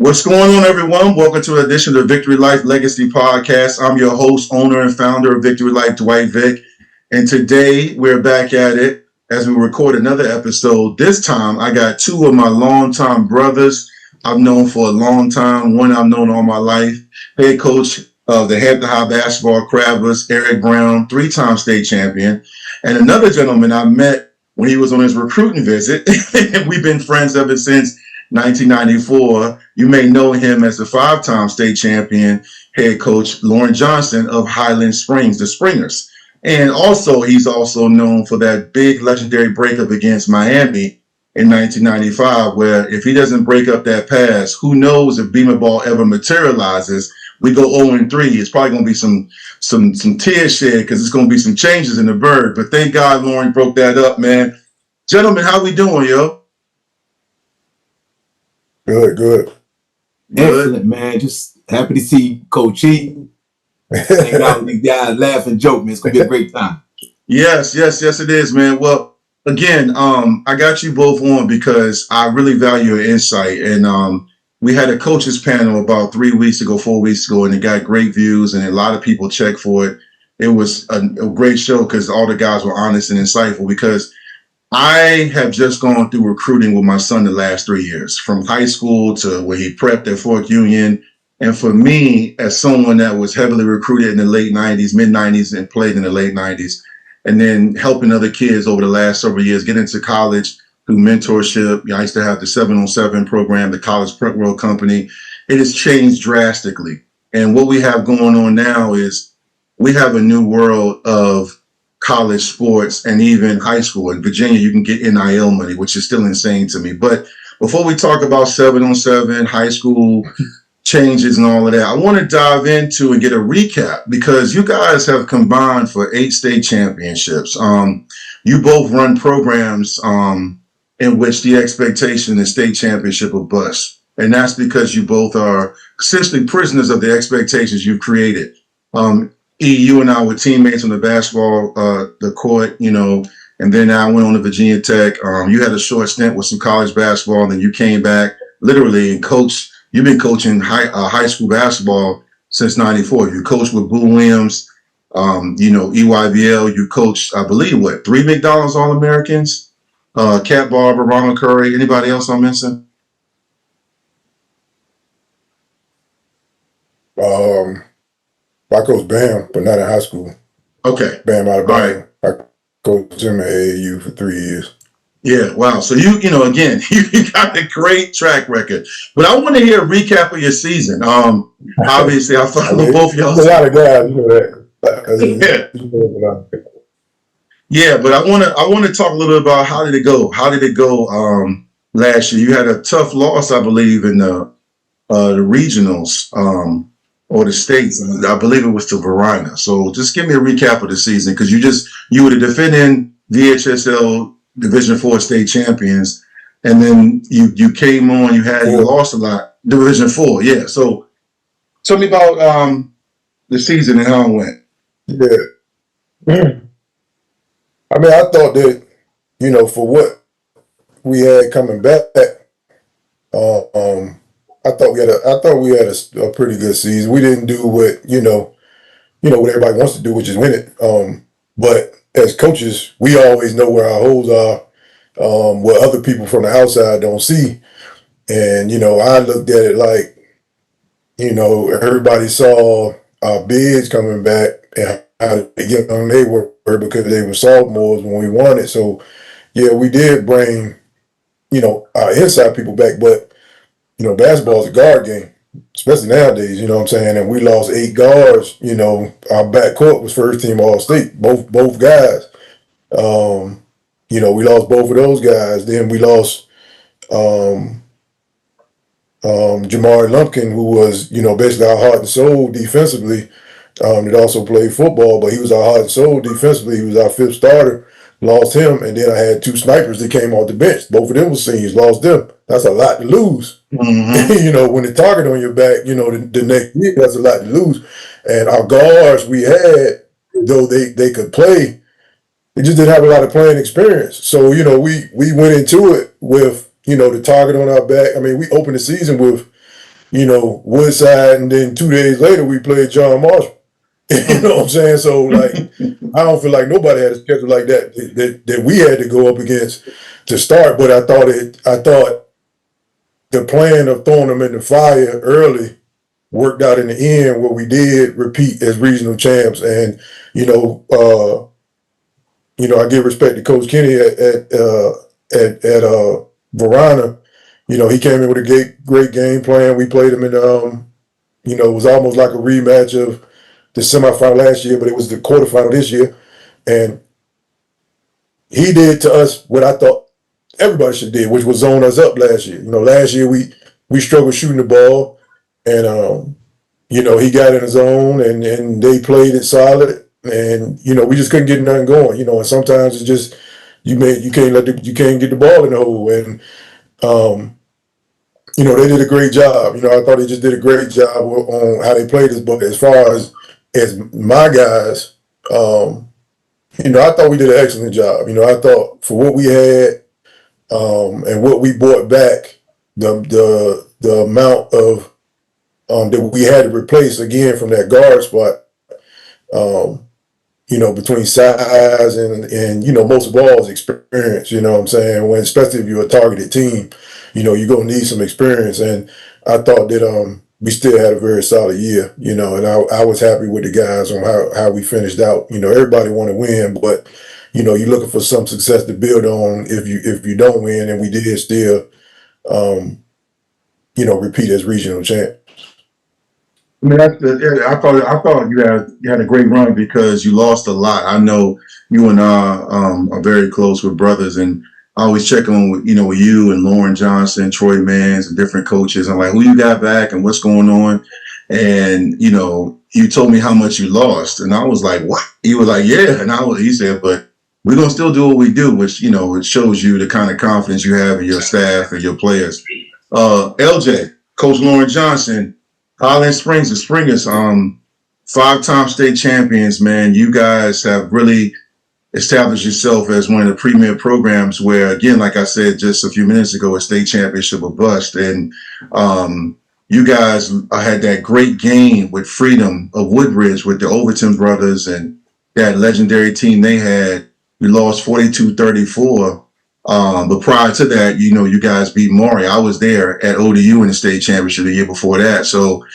What's going on, everyone? Welcome to an edition of the Victory Life Legacy Podcast. I'm your host, owner, and founder of Victory Life, Dwight Vick. And today we're back at it as we record another episode. This time I got two of my longtime brothers I've known for a long time. One I've known all my life. Head coach of the Hampton High Basketball Crabbers, Eric Brown, three-time state champion. And another gentleman I met when he was on his recruiting visit. And we've been friends ever since 1994. You may know him as the five-time state champion head coach Loren Johnson of Highland Springs, the Springers. And also, he's also known for that big legendary breakup against Miami in 1995, where if he doesn't break up that pass, who knows if Beamer ball ever materializes. We go 0-3. It's probably going to be some tears shed because it's going to be some changes in the bird. But thank God Loren broke that up, man. Gentlemen, how we doing, yo? Good. Excellent, man. Just happy to see Coach E. Hang out with these guys, laugh and joke, man. It's gonna be a great time. Yes, it is, man. Well, again, I got you both on because I really value your insight. And we had a coaches panel about 4 weeks ago, and it got great views, and a lot of people checked for it. It was a great show because all the guys were honest and insightful, because I have just gone through recruiting with my son the last 3 years, from high school to where he prepped at Fort Union. And for me, as someone that was heavily recruited in the late 90s, mid 90s, and played in the late 90s, and then helping other kids over the last several years get into college through mentorship. I used to have the 7-on-7 program, the College Prep World Company. It has changed drastically. And what we have going on now is we have a new world of college sports and even high school. In Virginia, you can get NIL money, which is still insane to me. But before we talk about 7-on-7, high school changes and all of that, I want to dive into and get a recap, because you guys have combined for 8 state championships. You both run programs in which the expectation is state championship or bust. And that's because you both are essentially prisoners of the expectations you've created. You and I were teammates on the basketball, the court, and then I went on to Virginia Tech. You had a short stint with some college basketball, and then you came back literally and coached. You've been coaching high school basketball since '94. You coached with Boo Williams, EYBL. You coached, I believe, 3 McDonald's All-Americans, Cat Barber, Ronald Curry. Anybody else I'm missing? I coached Bam, but not in high school. Okay. Bam out of Bam. Right. I coached him at AAU for 3 years. Yeah, wow. So again, you got a great track record. But I want to hear a recap of your season. Obviously, I follow both of y'all. A lot of guys, that. Yeah, but I want to talk a little bit about how did it go? How did it go last year? You had a tough loss, I believe, in the regionals. Or the states, I believe it was to Verina. So just give me a recap of the season, because you were the defending VHSL Division 4 state champions, and then you came on. You lost a lot. Division 4, yeah. So tell me about the season and how it went. Yeah, I mean, I thought that for what we had coming back, I thought we had a pretty good season. We didn't do what what everybody wants to do, which is win it. But as coaches, we always know where our holes are, what other people from the outside don't see. And I looked at it like, everybody saw our bigs coming back and how young they were, because they were sophomores when we won it. So yeah, we did bring our inside people back, but basketball is a guard game, especially nowadays, you know what I'm saying? And we lost 8 guards, our backcourt was first team All-State, both guys. We lost both of those guys. Then we lost Jamari Lumpkin, who was, basically our heart and soul defensively. That also played football, but he was our heart and soul defensively. He was our 5th starter. Lost him, and then I had 2 snipers that came off the bench. Both of them were seniors. Lost them. That's a lot to lose. Mm-hmm. When the target on your back, the next year, that's a lot to lose. And our guards we had, though they could play, they just didn't have a lot of playing experience. So we went into it with the target on our back. I mean, we opened the season with Woodside, and then 2 days later we played John Marshall. You know what I'm saying? So like, I don't feel like nobody had a schedule like that we had to go up against to start. But I thought the plan of throwing them in the fire early worked out in the end, where we did repeat as regional champs. And you know, uh, I give respect to Coach Kenny at Verona. He came in with a great game plan. We played him in it was almost like a rematch of the semifinal last year, but it was the quarterfinal this year. And he did to us what I thought everybody should do, which was zone us up last year. Last year we struggled shooting the ball, and he got in his zone, and they played it solid, and we just couldn't get nothing going. And sometimes it's just you can't get the ball in the hole, and they did a great job. I thought they just did a great job on how they played us. But as far as my guys, I thought we did an excellent job. I thought for what we had, and what we brought back, the amount of that we had to replace again from that guard spot, between size and most of all is experience. You know what I'm saying? Especially if you're a targeted team, you're gonna need some experience. And I thought that we still had a very solid year. And I was happy with the guys on how we finished out. Everybody want to win, but you're looking for some success to build on if you don't win, and we did still repeat as regional champ. I mean, I thought you had a great run because you lost a lot. I know you and I are very close with brothers, and I always check on with you and Loren Johnson, Troy Mans, and different coaches. I'm like, who you got back and what's going on? And you told me how much you lost, and I was like, what? You were like, yeah, and he said, but we're gonna still do what we do, which it shows you the kind of confidence you have in your staff and your players. LJ, Coach Loren Johnson. Highland Springs, the Springers, 5-time state champions, man. You guys have really established yourself as one of the premier programs where, again, like I said just a few minutes ago, a state championship or bust. And you guys had that great game with Freedom of Woodbridge with the Overton brothers and that legendary team they had. You lost 42-34. But prior to that, you guys beat Maury. I was there at ODU in the state championship the year before that. So,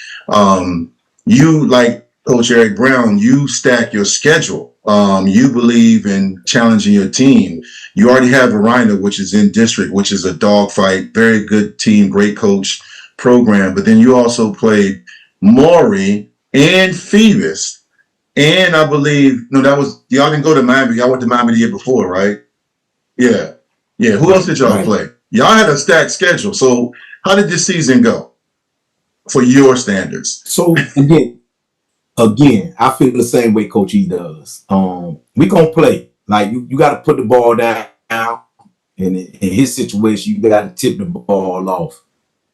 you, like Coach Eric Brown, you stack your schedule. You believe in challenging your team. You already have Verina, which is in district, which is a dogfight, very good team, great coach program. But then you also played Maury and Phoebus. And I believe, no, y'all didn't go to Miami. Y'all went to Miami the year before, right? Yeah. Yeah, who else did y'all play? Y'all had a stacked schedule. So how did this season go for your standards? So again, I feel the same way Coach E does. We gonna play. Like you got to put the ball down. And in his situation, you got to tip the ball off.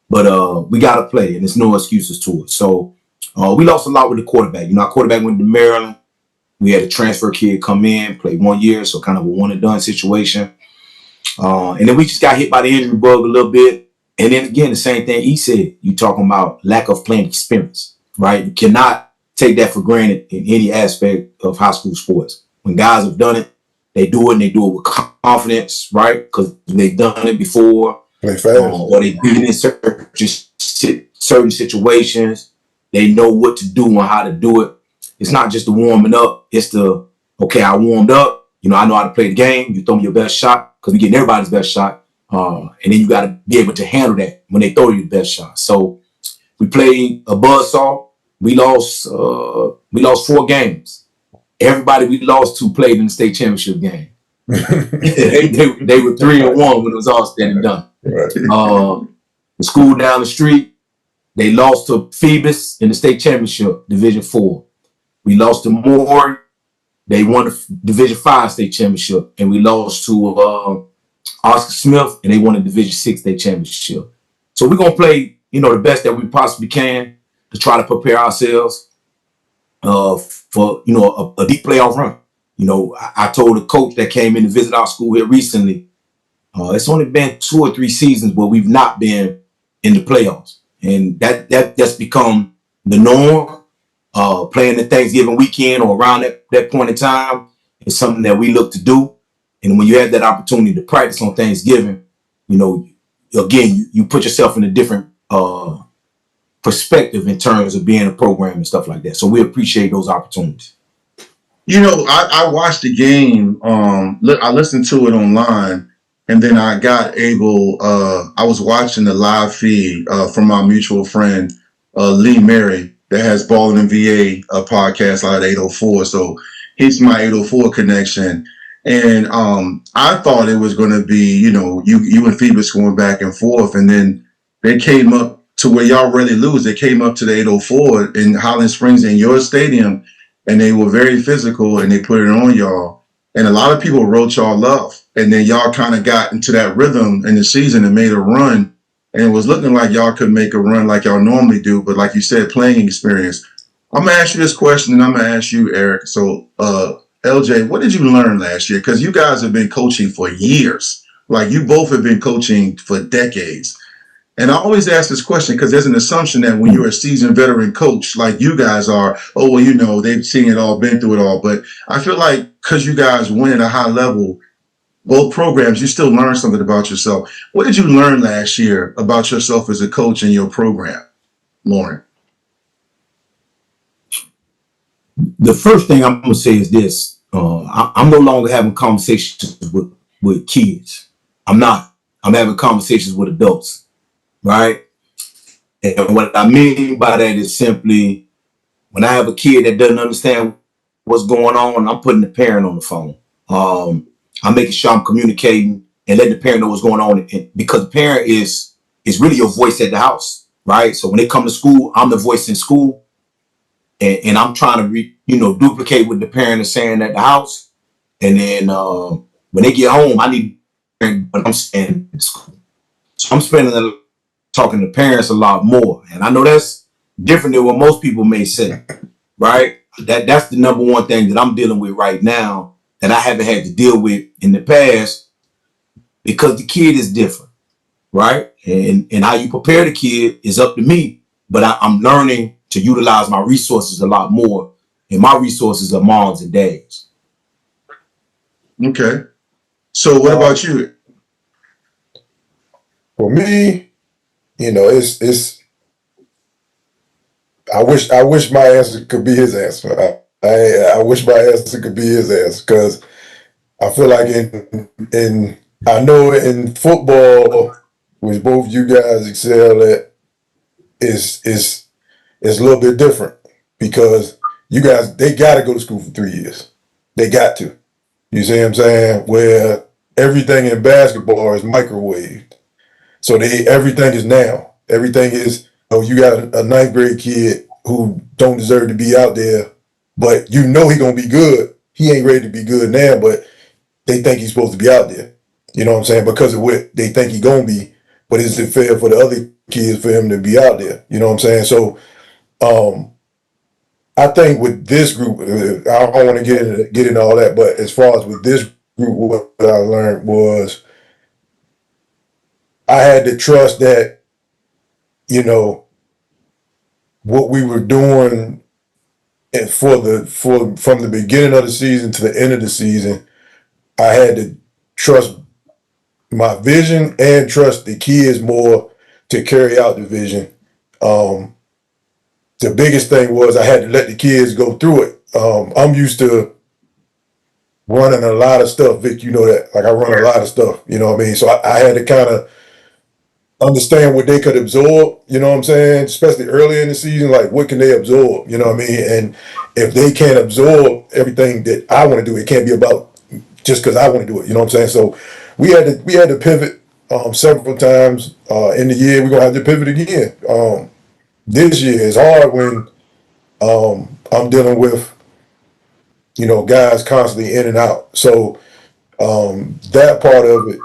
But we got to play, and there's no excuses to it. So we lost a lot with the quarterback. Our quarterback went to Maryland. We had a transfer kid come in, play 1 year, so kind of a one and done situation. And then we just got hit by the injury bug a little bit. And then again, the same thing he said. You talking about lack of playing experience, right? You cannot take that for granted in any aspect of high school sports. When guys have done it, they do it and they do it with confidence, right? Because they've done it before. Or they've been in certain situations. They know what to do and how to do it. It's not just the warming up. It's okay, I warmed up. I know how to play the game. You throw me your best shot because we're getting everybody's best shot. And then you got to be able to handle that when they throw you the best shot. So we played a buzzsaw. We lost 4 games. Everybody we lost to played in the state championship game. they were 3-1 when it was all said and done. Right. The school down the street, they lost to Phoebus in the state championship, Division 4. We lost to Moore. They won the Division 5 state championship, and we lost to Oscar Smith, and they won the Division 6 state championship. So we're gonna play, the best that we possibly can to try to prepare ourselves for a deep playoff run. I told a coach that came in to visit our school here recently. It's only been 2 or 3 seasons where we've not been in the playoffs. and that's become the norm. Playing the Thanksgiving weekend or around that point in time is something that we look to do. And when you have that opportunity to practice on Thanksgiving, you know, again, you put yourself in a different perspective in terms of being a program and stuff like that. So we appreciate those opportunities. You know, I watched the game. I listened to it online, and then I got able. I was watching the live feed from my mutual friend Lee Mary that has Ballin' in VA a podcast out of 804. So he's my 804 connection, and I thought it was going to be, you know, you and Phoebus going back and forth, and then they came up to where y'all really lose. They came up to the 804 in Highland Springs in your stadium, and they were very physical, and they put it on y'all. And a lot of people wrote y'all love, and then y'all kind of got into that rhythm in the season and made a run, and it was looking like y'all could make a run like y'all normally do. But like you said, playing experience. I'm gonna ask you this question, and I'm gonna ask you, Eric. So, LJ, what did you learn last year? Because you guys have been coaching for years. Like, you both have been coaching for decades. And I always ask this question because there's an assumption that when you're a seasoned veteran coach like you guys are, oh, well, you know, they've seen it all, been through it all. But I feel like because you guys win at a high level, both programs, you still learn something about yourself. What did you learn last year about yourself as a coach in your program, Loren? The first thing I'm going to say is this. I'm no longer having conversations with kids. I'm not. I'm having conversations with adults. Right? And what I mean by that is simply when I have a kid that doesn't understand what's going on, I'm putting the parent on the phone. I'm making sure I'm communicating and letting the parent know what's going on. And because the parent is really your voice at the house, right? So when they come to school, I'm the voice in school. And I'm trying to, duplicate what the parent is saying at the house. And then when they get home, I need what I'm saying in school. So I'm spending talking to parents a lot more. And I know that's different than what most people may say, right? That's the number one thing that I'm dealing with right now that I haven't had to deal with in the past because the kid is different, right? And how you prepare the kid is up to me, but I'm learning to utilize my resources a lot more. And my resources are moms and dads. Okay. So what about you? For me, it's. I wish my answer could be his answer. I wish my answer could be his answer because I feel like I know in football, which both you guys excel at, is a little bit different because you guys they got to go to school for 3 years. They got to. You see what I'm saying? Where everything in basketball is microwaved. So everything is now. Everything is, you got a ninth grade kid who don't deserve to be out there, but he gonna be good. He ain't ready to be good now, but they think he's supposed to be out there. You know what I'm saying? Because of what they think he gonna be. But is it fair for the other kids for him to be out there? You know what I'm saying? So I think with this group, I don't want to get into all that, but as far as with this group, what I learned was I had to trust that, what we were doing and from the beginning of the season to the end of the season, I had to trust my vision and trust the kids more to carry out the vision. The biggest thing was I had to let the kids go through it. I'm used to running a lot of stuff, Vic. You know that. Like I run a lot of stuff. You know what I mean? So I had to kind of understand what they could absorb, you know what I'm saying? Especially early in the season, like what can they absorb, you know what I mean? And if they can't absorb everything that I want to do, it can't be about just because I want to do it, you know what I'm saying? So we had to pivot several times in the year. We're gonna have to pivot again. This year is hard when I'm dealing with guys constantly in and out. So that part of it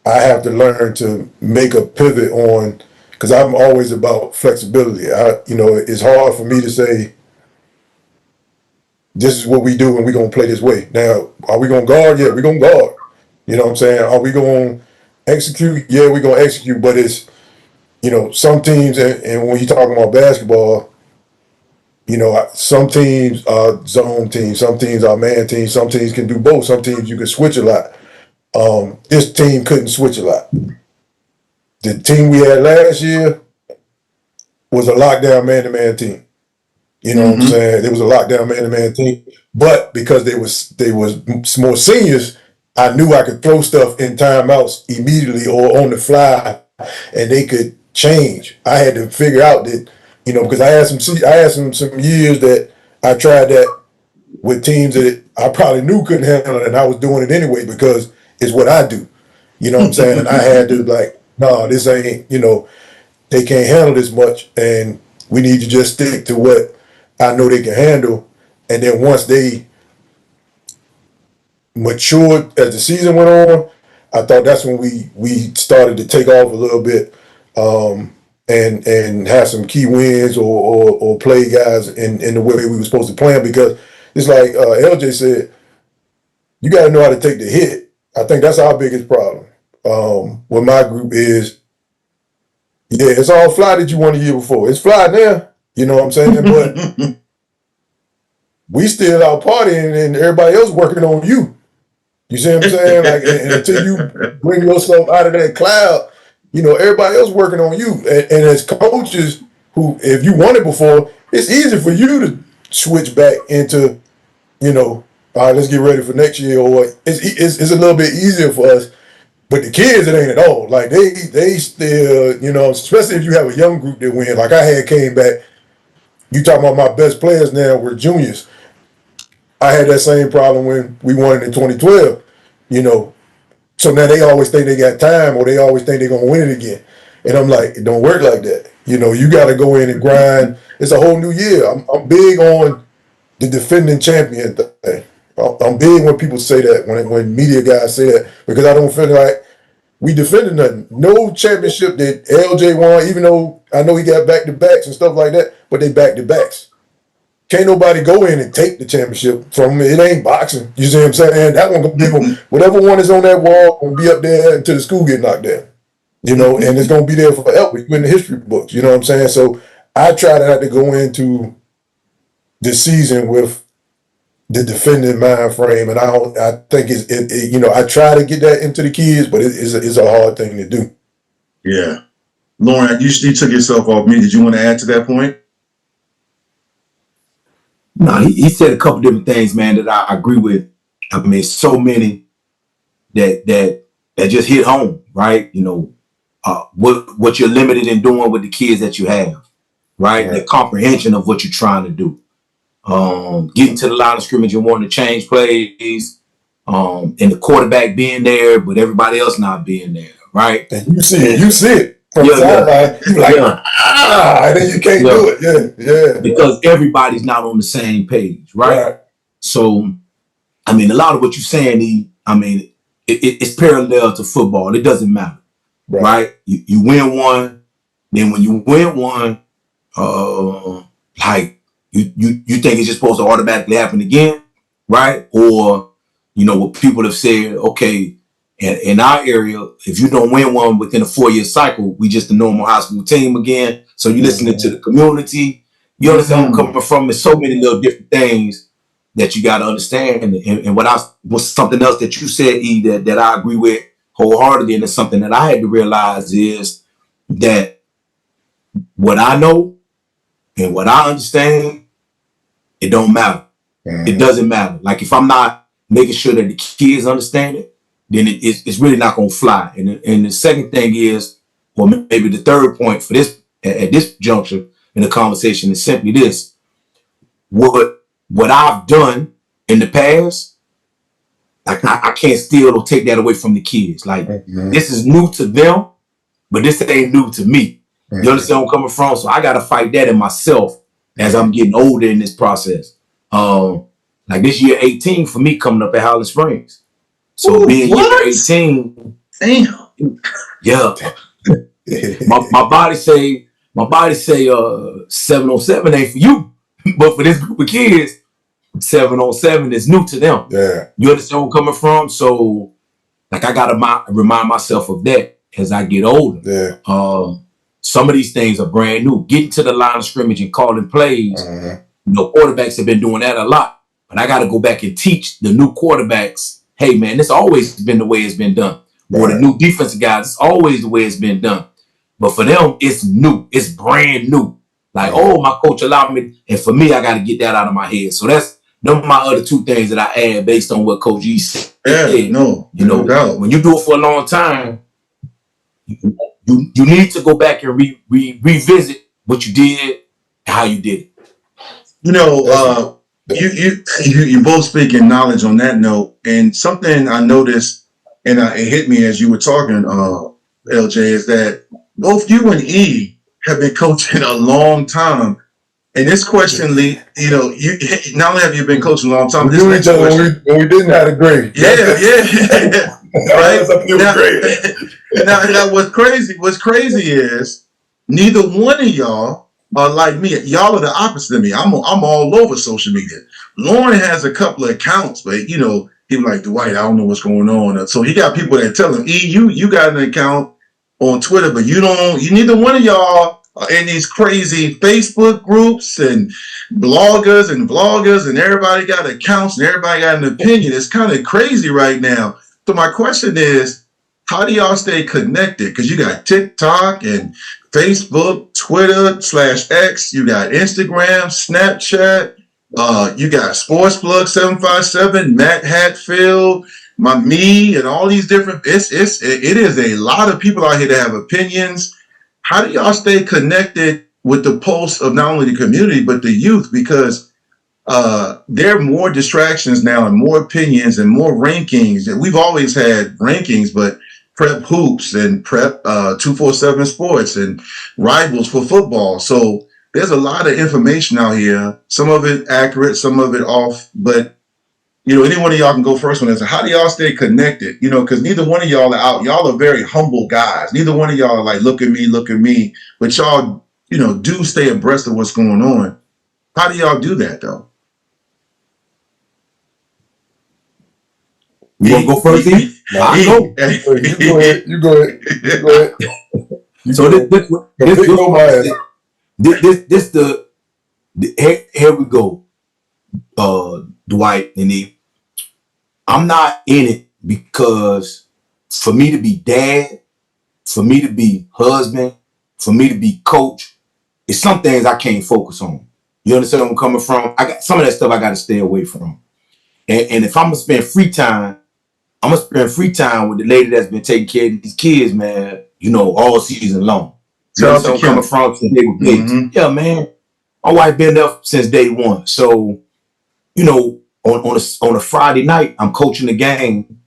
I have to learn to make a pivot on because I'm always about flexibility. It's hard for me to say this is what we do and we're gonna play this way. Now, are we gonna guard? Yeah, we're gonna guard. You know what I'm saying? Are we gonna execute? Yeah, we're gonna execute, but some teams, and when you're talking about basketball, some teams are zone teams, some teams are man teams, some teams can do both. Some teams you can switch a lot. This team couldn't switch a lot. The team we had last year was a lockdown man-to-man team. You know what I'm saying? It was a lockdown man-to-man team, but because they was more seniors, I knew I could throw stuff in timeouts immediately or on the fly, and they could change. I had to figure out that because I had some years that I tried that with teams that I probably knew couldn't handle it, and I was doing it anyway because it's what I do. You know what I'm saying? And I had to no, this ain't. They can't handle this much, and we need to just stick to what I know they can handle. And then once they matured as the season went on, I thought that's when we started to take off a little bit, and have some key wins or play guys in the way we were supposed to play them, because it's like LJ said, you got to know how to take the hit. I think that's our biggest problem with my group is, yeah, it's all fly that you won the year before. It's fly now, you know what I'm saying? But we still out partying and everybody else working on you. You see what I'm saying? And until you bring yourself out of that cloud, everybody else working on you. And as coaches who, if you won it before, it's easy for you to switch back into, all right, let's get ready for next year. Or it's a little bit easier for us. But the kids, it ain't at all. Like they still, especially if you have a young group that win. Like I had came back. You talking about my best players now were juniors. I had that same problem when we won it in 2012. So now they always think they got time, or they always think they're gonna win it again. And I'm like, it don't work like that. You got to go in and grind. It's a whole new year. I'm big on the defending champion thing. I'm big when people say that, when media guys say that, because I don't feel like we defended nothing. No championship that LJ won, even though I know he got back-to-backs and stuff like that, but they back-to-backs. Can't nobody go in and take the championship from him. It ain't boxing. You see what I'm saying? That one gonna be whatever one is on that wall gonna be up there until the school get knocked down. And it's gonna be there forever. You in the history books. You know what I'm saying? So I try to have to go into the season with the defending mind frame, and I think I try to get that into the kids, but it's a hard thing to do. Yeah, Loren, you took yourself off me. Did you want to add to that point? No, he said a couple different things, man, that I agree with. I mean, so many that just hit home, right? What you're limited in doing with the kids that you have, right? The comprehension of what you're trying to do. Getting to the line of scrimmage and wanting to change plays, and the quarterback being there, but everybody else not being there, right? And you see it from the sideline. You're like, and then you can't do it. Yeah. Because everybody's not on the same page, right? So, I mean, a lot of what you're saying, it's parallel to football. It doesn't matter, right? You win one, then when you win one, you think it's just supposed to automatically happen again, right? Or, what people have said, okay, in our area, if you don't win one within a 4-year cycle, we just a normal high school team again. So you listening to the community. You understand where I'm coming from? There's so many little different things that you got to understand. And what's something else that you said, E, that I agree with wholeheartedly, and it's something that I had to realize is that what I know and what I understand, it don't matter. It doesn't matter. Like if I'm not making sure that the kids understand it, then it's really not going to fly. And the second thing is, or maybe the third point for this at this juncture in the conversation is simply this: what I've done in the past, like I can't steal or take that away from the kids. Like this is new to them, but this ain't new to me. You understand where I'm coming from? So I got to fight that in myself as I'm getting older in this process. Like this year 18 for me coming up at Highland Springs. So being year 18, damn, yeah. my body say 7-on-7 ain't for you, but for this group of kids, 7-on-7 is new to them. Yeah, you understand where I'm coming from? So, like I gotta remind myself of that as I get older. Yeah. some of these things are brand new. Getting to the line of scrimmage and calling plays, Mhm. quarterbacks have been doing that a lot. But I got to go back and teach the new quarterbacks, hey, man, this always been the way it's been done. Or the Right. new defensive guys, it's always the way it's been done. But for them, it's new. It's brand new. Like, oh, my coach allowed me. And for me, I got to get that out of my head. So them are my other two things that I add based on what Coach E said. Yeah, no doubt. When you do it for a long time, you need to go back and revisit what you did and how you did it. You know, you both speaking knowledge on that note, and something I noticed, and it hit me as you were talking, LJ, is that both you and E have been coaching a long time, and this question, Lee, you not only have you been coaching a long time, We this knew next each other question, when we didn't have a grade. yeah, right. Now, what's crazy is neither one of y'all are like me. Y'all are the opposite of me. I'm all over social media. Loren has a couple of accounts, but he was like, Dwight, I don't know what's going on. So he got people that tell him, E, you got an account on Twitter, but you neither one of y'all are in these crazy Facebook groups and bloggers and vloggers, and everybody got accounts and everybody got an opinion. It's kind of crazy right now. So my question is, how do y'all stay connected? Because you got TikTok and Facebook, Twitter /X, you got Instagram, Snapchat, you got Sports Plug 757, Matt Hatfield, me, and all these different. It is a lot of people out here that have opinions. How do y'all stay connected with the pulse of not only the community but the youth? Because there are more distractions now and more opinions and more rankings. We've always had rankings, but Prep Hoops and Prep 247 Sports and Rivals for football. So there's a lot of information out here. Some of it accurate, some of it off. But any one of y'all can go first on this. How do y'all stay connected? Because neither one of y'all are out. Y'all are very humble guys. Neither one of y'all are like, look at me. But y'all, do stay abreast of what's going on. How do y'all do that though? You want to go first, E? I go. You go ahead. So here we go, Dwight and E. I'm not in it because for me to be dad, for me to be husband, for me to be coach, it's some things I can't focus on. You understand where I'm coming from? I got some of that stuff I got to stay away from. And if I'm gonna spend free time, I'm gonna spend free time with the lady that's been taking care of these kids, man. All season long. You know where I'm coming from since they were kids. Mm-hmm. Yeah, man. My wife been there since day one. So, on a Friday night, I'm coaching the game,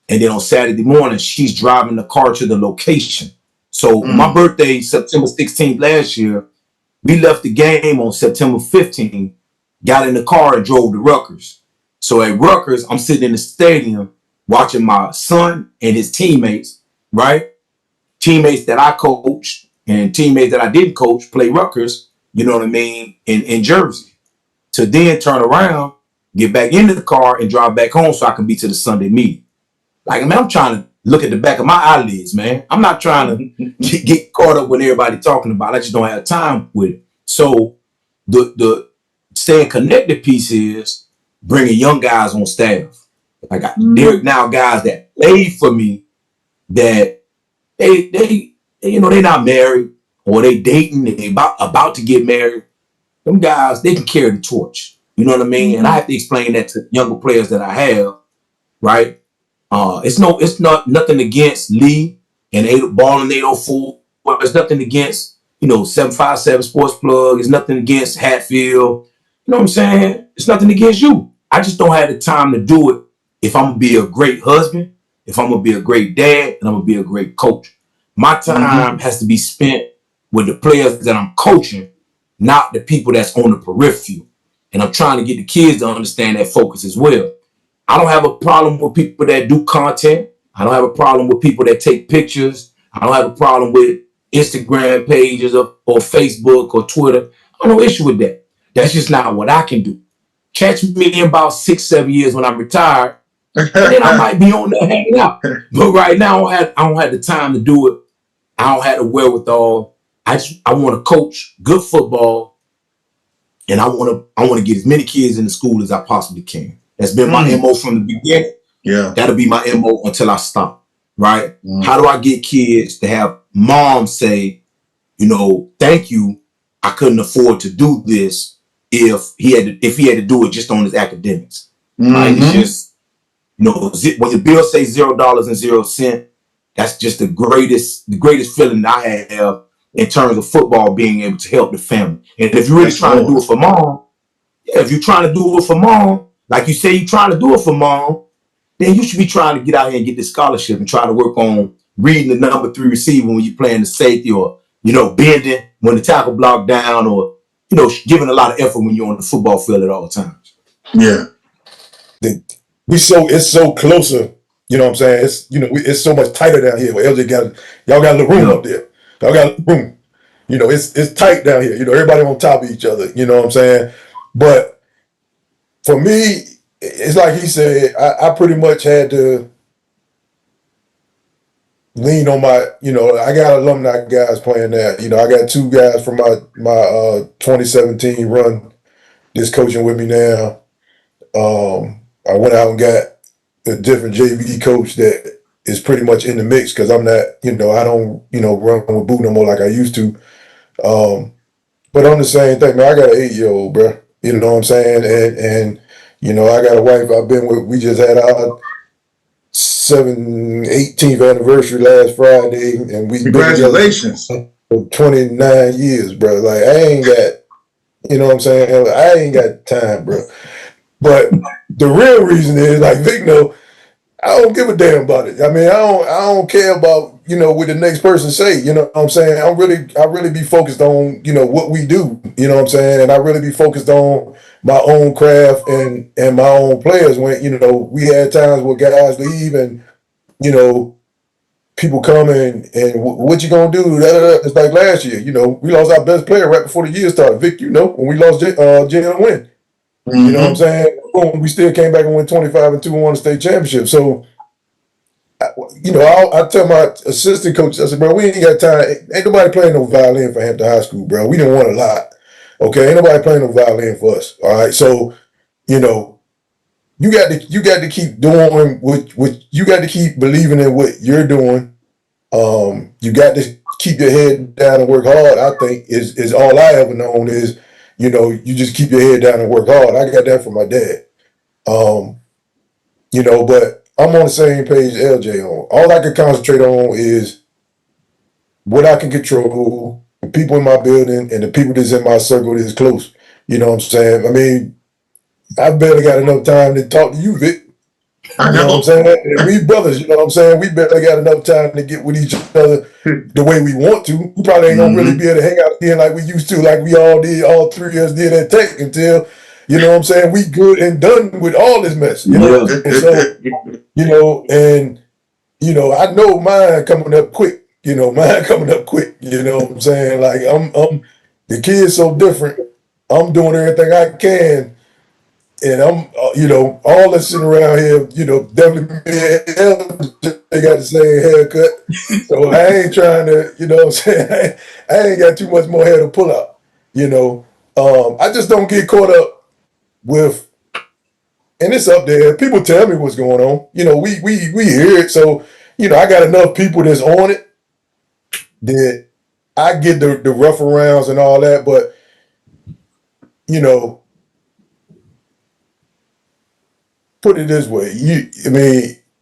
and then on Saturday morning, she's driving the car to the location. So my birthday, September 16th last year, we left the game on September 15th, got in the car and drove to Rutgers. So at Rutgers, I'm sitting in the stadium watching my son and his teammates, right? Teammates that I coached and teammates that I didn't coach play Rutgers, you know what I mean, in Jersey. To then turn around, get back into the car and drive back home so I can be to the Sunday meeting. Like, man, I'm trying to look at the back of my eyelids, man. I'm not trying to get caught up with everybody talking about it. I just don't have time with it. So the staying connected piece is bringing young guys on staff. Like there are now guys that play for me that they not married or they dating, they about to get married. Them guys, they can carry the torch. You know what I mean? And I have to explain that to younger players that I have, right? It's not nothing against Lee and Ball and 804. It's nothing against 757 Sports Plug. It's nothing against Hatfield. You know what I'm saying? It's nothing against you. I just don't have the time to do it if I'm gonna be a great husband, if I'm gonna be a great dad, and I'm gonna be a great coach. My time has to be spent with the players that I'm coaching, not the people that's on the periphery. And I'm trying to get the kids to understand that focus as well. I don't have a problem with people that do content. I don't have a problem with people that take pictures. I don't have a problem with Instagram pages or Facebook or Twitter. I have no issue with that. That's just not what I can do. Catch me in about 6-7 years when I'm retired, and then I might be on there hanging out. But right now, I don't have the time to do it. I don't have the wherewithal. I want to coach good football, and I want to get as many kids in the school as I possibly can. That's been my MO from the beginning. Yeah. That'll be my MO until I stop. Right? Mm. How do I get kids to have mom say, thank you, I couldn't afford to do this if he had to do it just on his academics. Right? It's just, when your bill say $0.00, that's just the greatest feeling that I have in terms of football being able to help the family. And if you're really trying to do it for mom, if you're trying to do it for mom, like you say you're trying to do it for mom, then you should be trying to get out here and get this scholarship and try to work on reading the number 3 receiver when you're playing the safety, or, bending when the tackle block down, or, giving a lot of effort when you're on the football field at all times. Yeah. It's so closer, you know what I'm saying? It's, it's so much tighter down here where LJ y'all got a little room up there. Y'all got a room. It's tight down here. Everybody on top of each other, you know what I'm saying? But for me, it's like he said, I pretty much had to lean on my, I got alumni guys playing there. I got 2 guys from my 2017 run that's coaching with me now. I went out and got a different JV coach that is pretty much in the mix because I'm not, I don't, run with Boo no more like I used to. But on the same thing, man, I got an 8-year-old, bro. You know what I'm saying? And I got a wife I've been with. We just had our 18th anniversary last Friday, and we Congratulations. For 29 years, bro. Like, I ain't got, what I'm saying? I ain't got time, bro. But the real reason is, like Vic know, I don't give a damn about it. I mean, I don't care about, what the next person say, you know what I'm saying? I really be focused on, what we do, you know what I'm saying? And I really be focused on my own craft and my own players. When, we had times where guys leave and, people come and what you gonna do? It's like last year, we lost our best player right before the year started. Vic, when we lost Jalen Wynn. You know what I'm saying? Boom, we still came back and went 25-2 and won the state championship. So, I tell my assistant coach, I said, bro, we ain't got time. Ain't nobody playing no violin for Hampton High School, bro. We didn't want a lot. Okay, ain't nobody playing no violin for us. All right, so you got to keep doing what you got to keep believing in what you're doing. You got to keep your head down and work hard. I think is all I ever known is. You just keep your head down and work hard. I got that from my dad. But I'm on the same page LJ on. All I can concentrate on is what I can control, the people in my building and the people that's in my circle that's close. You know what I'm saying? I mean, I barely got enough time to talk to you, Vic. You know what I'm saying? And we brothers, you know what I'm saying? We barely got enough time to get with each other the way we want to. We probably ain't gonna really be able to hang out again like we used to, like we all did, all 3 of us did at Tech until, you know what I'm saying, we good and done with all this mess. You know? And so, I know mine coming up quick. You know what I'm saying? Like I'm the kid's so different. I'm doing everything I can. And I'm, all that's sitting around here, definitely they got the same haircut. So I ain't trying to, you know what I'm saying? I ain't got too much more hair to pull out, I just don't get caught up with, and it's up there. People tell me what's going on. We hear it. So, I got enough people that's on it that I get the rough arounds and all that. But, put it this way,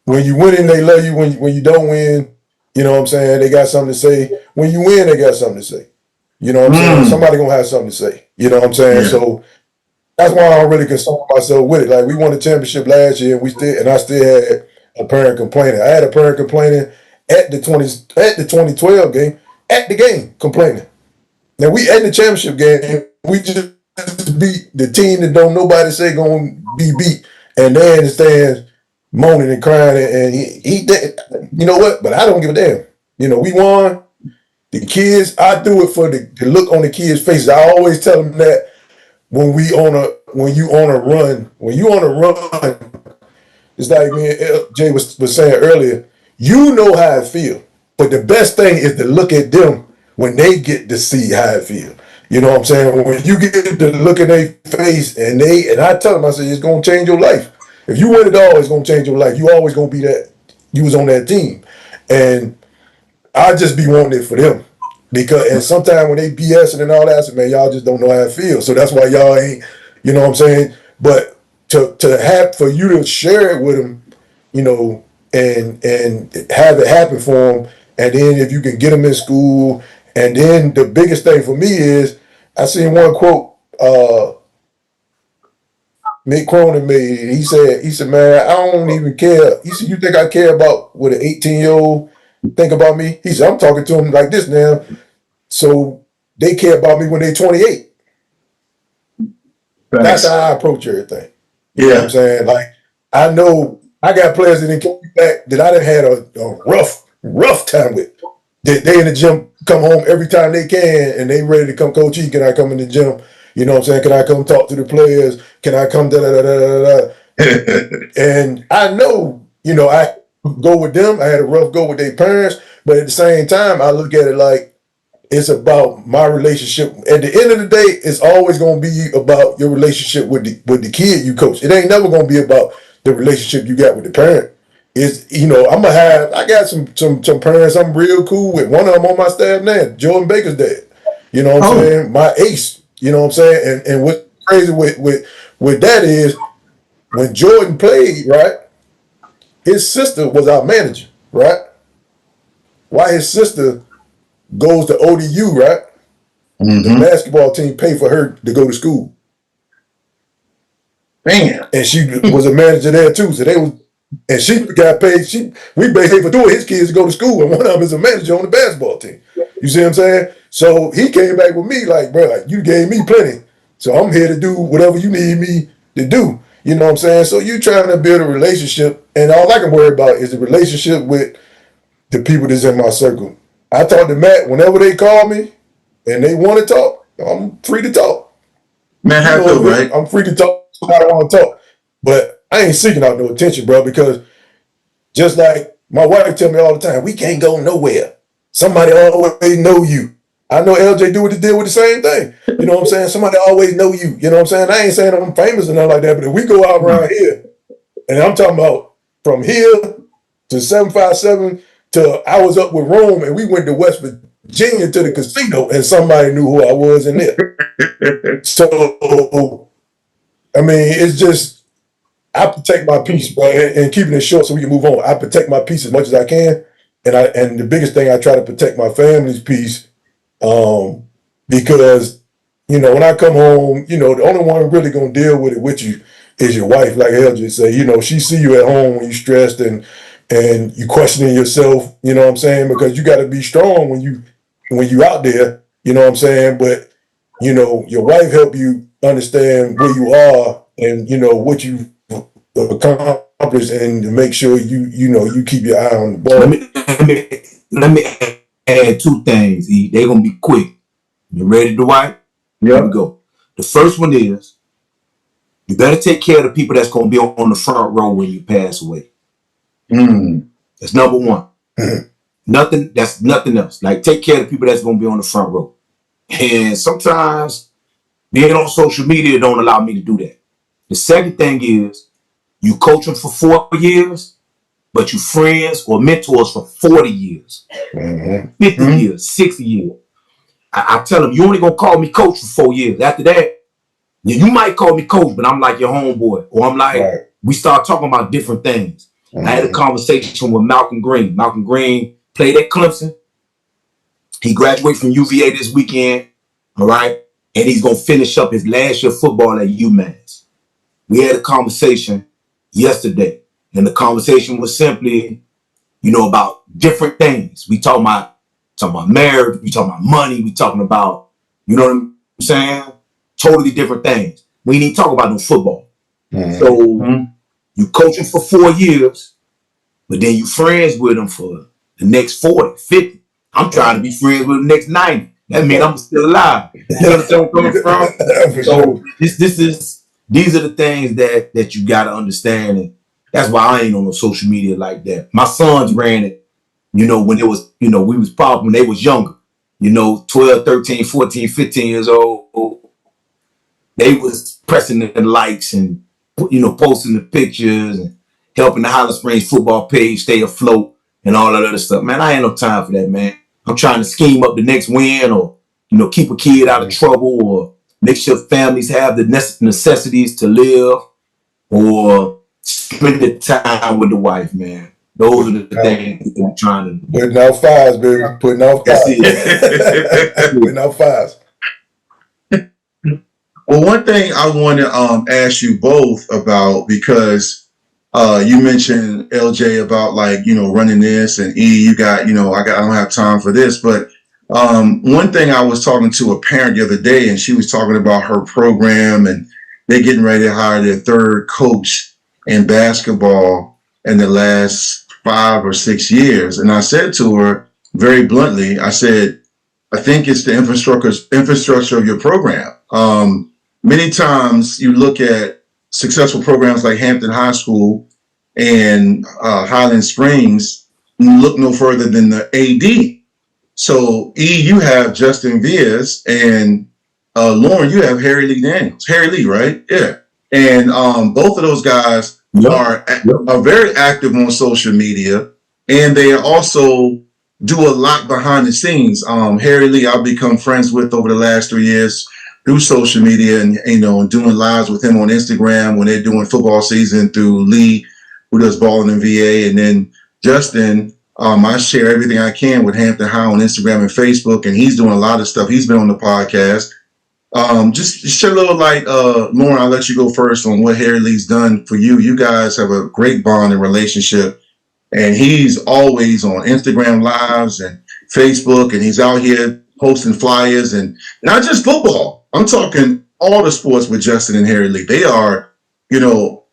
when you win, they love you. When you don't win, you know what I'm saying, they got something to say. When you win, they got something to say. You know what I'm saying? Somebody gonna have something to say. You know what I'm saying? Yeah. So that's why I don't really concern myself with it. Like we won the championship last year, and I still had a parent complaining. I had a parent complaining at the 2012 game, at the game complaining. Now we at the championship game, we just beat the team that don't nobody say gonna be beat. And they understand moaning and crying, and he did, you know what? But I don't give a damn. We won. The kids, I do it for the look on the kids' faces. I always tell them that when you on a run, it's like me and Jay was saying earlier. You know how I feel, but the best thing is to look at them when they get to see how it feels. You know what I'm saying? When you get to look in their face and I tell them, I say, it's gonna change your life. If you win it all, it's gonna change your life. You always gonna be that. You was on that team, and I just be wanting it for them. Because and sometimes when they BSing and all that, I say, man, y'all just don't know how it feels. So that's why y'all ain't, you know what I'm saying? But to have for you to share it with them, you know, and have it happen for them, and then if you can get them in school, and then the biggest thing for me is I seen one quote Mick Cronin made. He said, man, I don't even care. He said, you think I care about what an 18-year-old think about me? He said, I'm talking to him like this now. So they care about me when they're 28. That's Thanks. how I approach everything. You know what I'm Yeah. saying? Like, I know I got players that didn't come back that I done had a rough time with. They in the gym, come home every time they can, and they ready to come, Coach E, can I come in the gym? You know what I'm saying? Can I come talk to the players? Can I come da da da da da da? And I know, you know, I go with them. I had a rough go with their parents, but at the same time, I look at it like it's about my relationship. At the end of the day, it's always going to be about your relationship with the kid you coach. It ain't never going to be about the relationship you got with the parent. It's, you know, I got some parents I'm real cool with. One of them on my staff now, Jordan Baker's dad. You know what I'm Oh, saying? My ace. You know what I'm saying? And what's crazy with that is when Jordan played, right? His sister was our manager, right? Why his sister goes to ODU, right? The Mm-hmm. basketball team paid for her to go to school, Man. and she was a manager there too. So they was, and she got paid. We paid for two of his kids to go to school, and one of them is a manager on the basketball team. You see what I'm saying? So he came back with me like, bro, like, you gave me plenty, so I'm here to do whatever you need me to do. You know what I'm saying? So you trying to build a relationship, and all I can worry about is the relationship with the people that's in my circle. I talk to Matt whenever they call me and they want to talk. I'm free to talk. Man, You how it know, feel, Vic, right? I'm free to talk to somebody I want to talk. But I ain't seeking out no attention, bro, because just like my wife tell me all the time, we can't go nowhere. Somebody always know you. I know LJ do what he did with the same thing. You know what I'm saying? Somebody always know you. You know what I'm saying? I ain't saying I'm famous or nothing like that, but if we go out around here, and I'm talking about from here to 757 to I was up with Rome and we went to West Virginia to the casino and somebody knew who I was in there. So I mean, it's just I protect my peace, bro, and keeping it short so we can move on. I protect my peace as much as I can, and the biggest thing I try to protect my family's peace, because you know when I come home, you know the only one really gonna deal with it with you is your wife. Like El just say, you know she see you at home when you stressed and you questioning yourself. You know what I'm saying? Because you got to be strong when you out there. You know what I'm saying? But you know your wife help you understand where you are and you know what you accomplish and to make sure you know you keep your eye on the let ball. me let me add two things. E. They're gonna be quick. You ready, Dwight? Here we Yep. go. The first one is you better take care of the people that's gonna be on the front row when you pass away. Mm. That's number one. Nothing. That's nothing else. Like take care of the people that's gonna be on the front row. And sometimes being on social media don't allow me to do that. The second thing is you coach them for 4 years, but you friends or mentors for 40 years, Mm-hmm. 50 Mm. years, 60 years. I tell them, you only gonna call me coach for 4 years. After that, you might call me coach, but I'm like your homeboy. Or I'm like, Right. we start talking about different things. I had a Mm-hmm. conversation with Malcolm Green. Malcolm Green played at Clemson. He graduated from UVA this weekend. All right. And he's gonna finish up his last year of football at UMass. We had a conversation yesterday. And the conversation was simply, about different things. We talking about marriage, we talking about money, we talking about, you know what I'm saying? Totally different things. We need to talk about no football. So Mm. you coach him for 4 years, but then you friends with him for the next 40, 50. I'm trying to be friends with the next 90. That means I'm still alive. You understand where I'm coming from? For sure. So these are the things that you gotta understand. And that's why I ain't on no social media like that. My sons ran it, when it was, we was probably when they was younger. 12, 13, 14, 15 years old, they was pressing the likes and, posting the pictures and helping the Highland Springs football page stay afloat and all that other stuff. Man, I ain't no time for that, man. I'm trying to scheme up the next win or, keep a kid out of trouble or make sure families have the necessities to live or spend the time with the wife, man. Those are the things I'm trying to do. Putting out fires, baby. Putting out That's fires. it. Putting out fires. Well, one thing I want to ask you both about, because you mentioned LJ about running this, and E, you got I don't have time for this, but one thing, I was talking to a parent the other day, and she was talking about her program, and they're getting ready to hire their third coach in basketball in the last 5 or 6 years, and I said to her very bluntly, I said, I think it's the infrastructure of your program. Many times you look at successful programs like Hampton High School and Highland Springs, look no further than the AD. So E, you have Justin Vias, and Loren, you have Harry Lee Daniels. Harry Lee, right? Yeah. And both of those guys are very active on social media, and they also do a lot behind the scenes. Harry Lee, I've become friends with over the last 3 years through social media, and doing lives with him on Instagram when they're doing football season, through Lee, who does balling in VA, and then Justin. I share everything I can with Hampton High on Instagram and Facebook, and he's doing a lot of stuff. He's been on the podcast. Just shed a little light, Loren, I'll let you go first on what Harry Lee's done for you. You guys have a great bond and relationship, and he's always on Instagram lives and Facebook, and he's out here posting flyers, and not just football. I'm talking all the sports with Justin and Harry Lee. They are,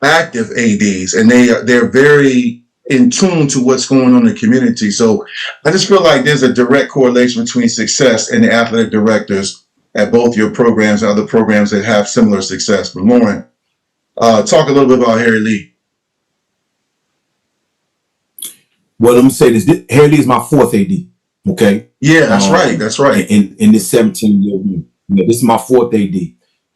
active ADs, and they're very in tune to what's going on in the community. So I just feel like there's a direct correlation between success and the athletic directors at both your programs and other programs that have similar success. But Loren, talk a little bit about Harry Lee. Well, let me say this. Harry Lee is my fourth AD. Okay. Yeah, that's right. That's right. In this 17-year view, this is my fourth AD.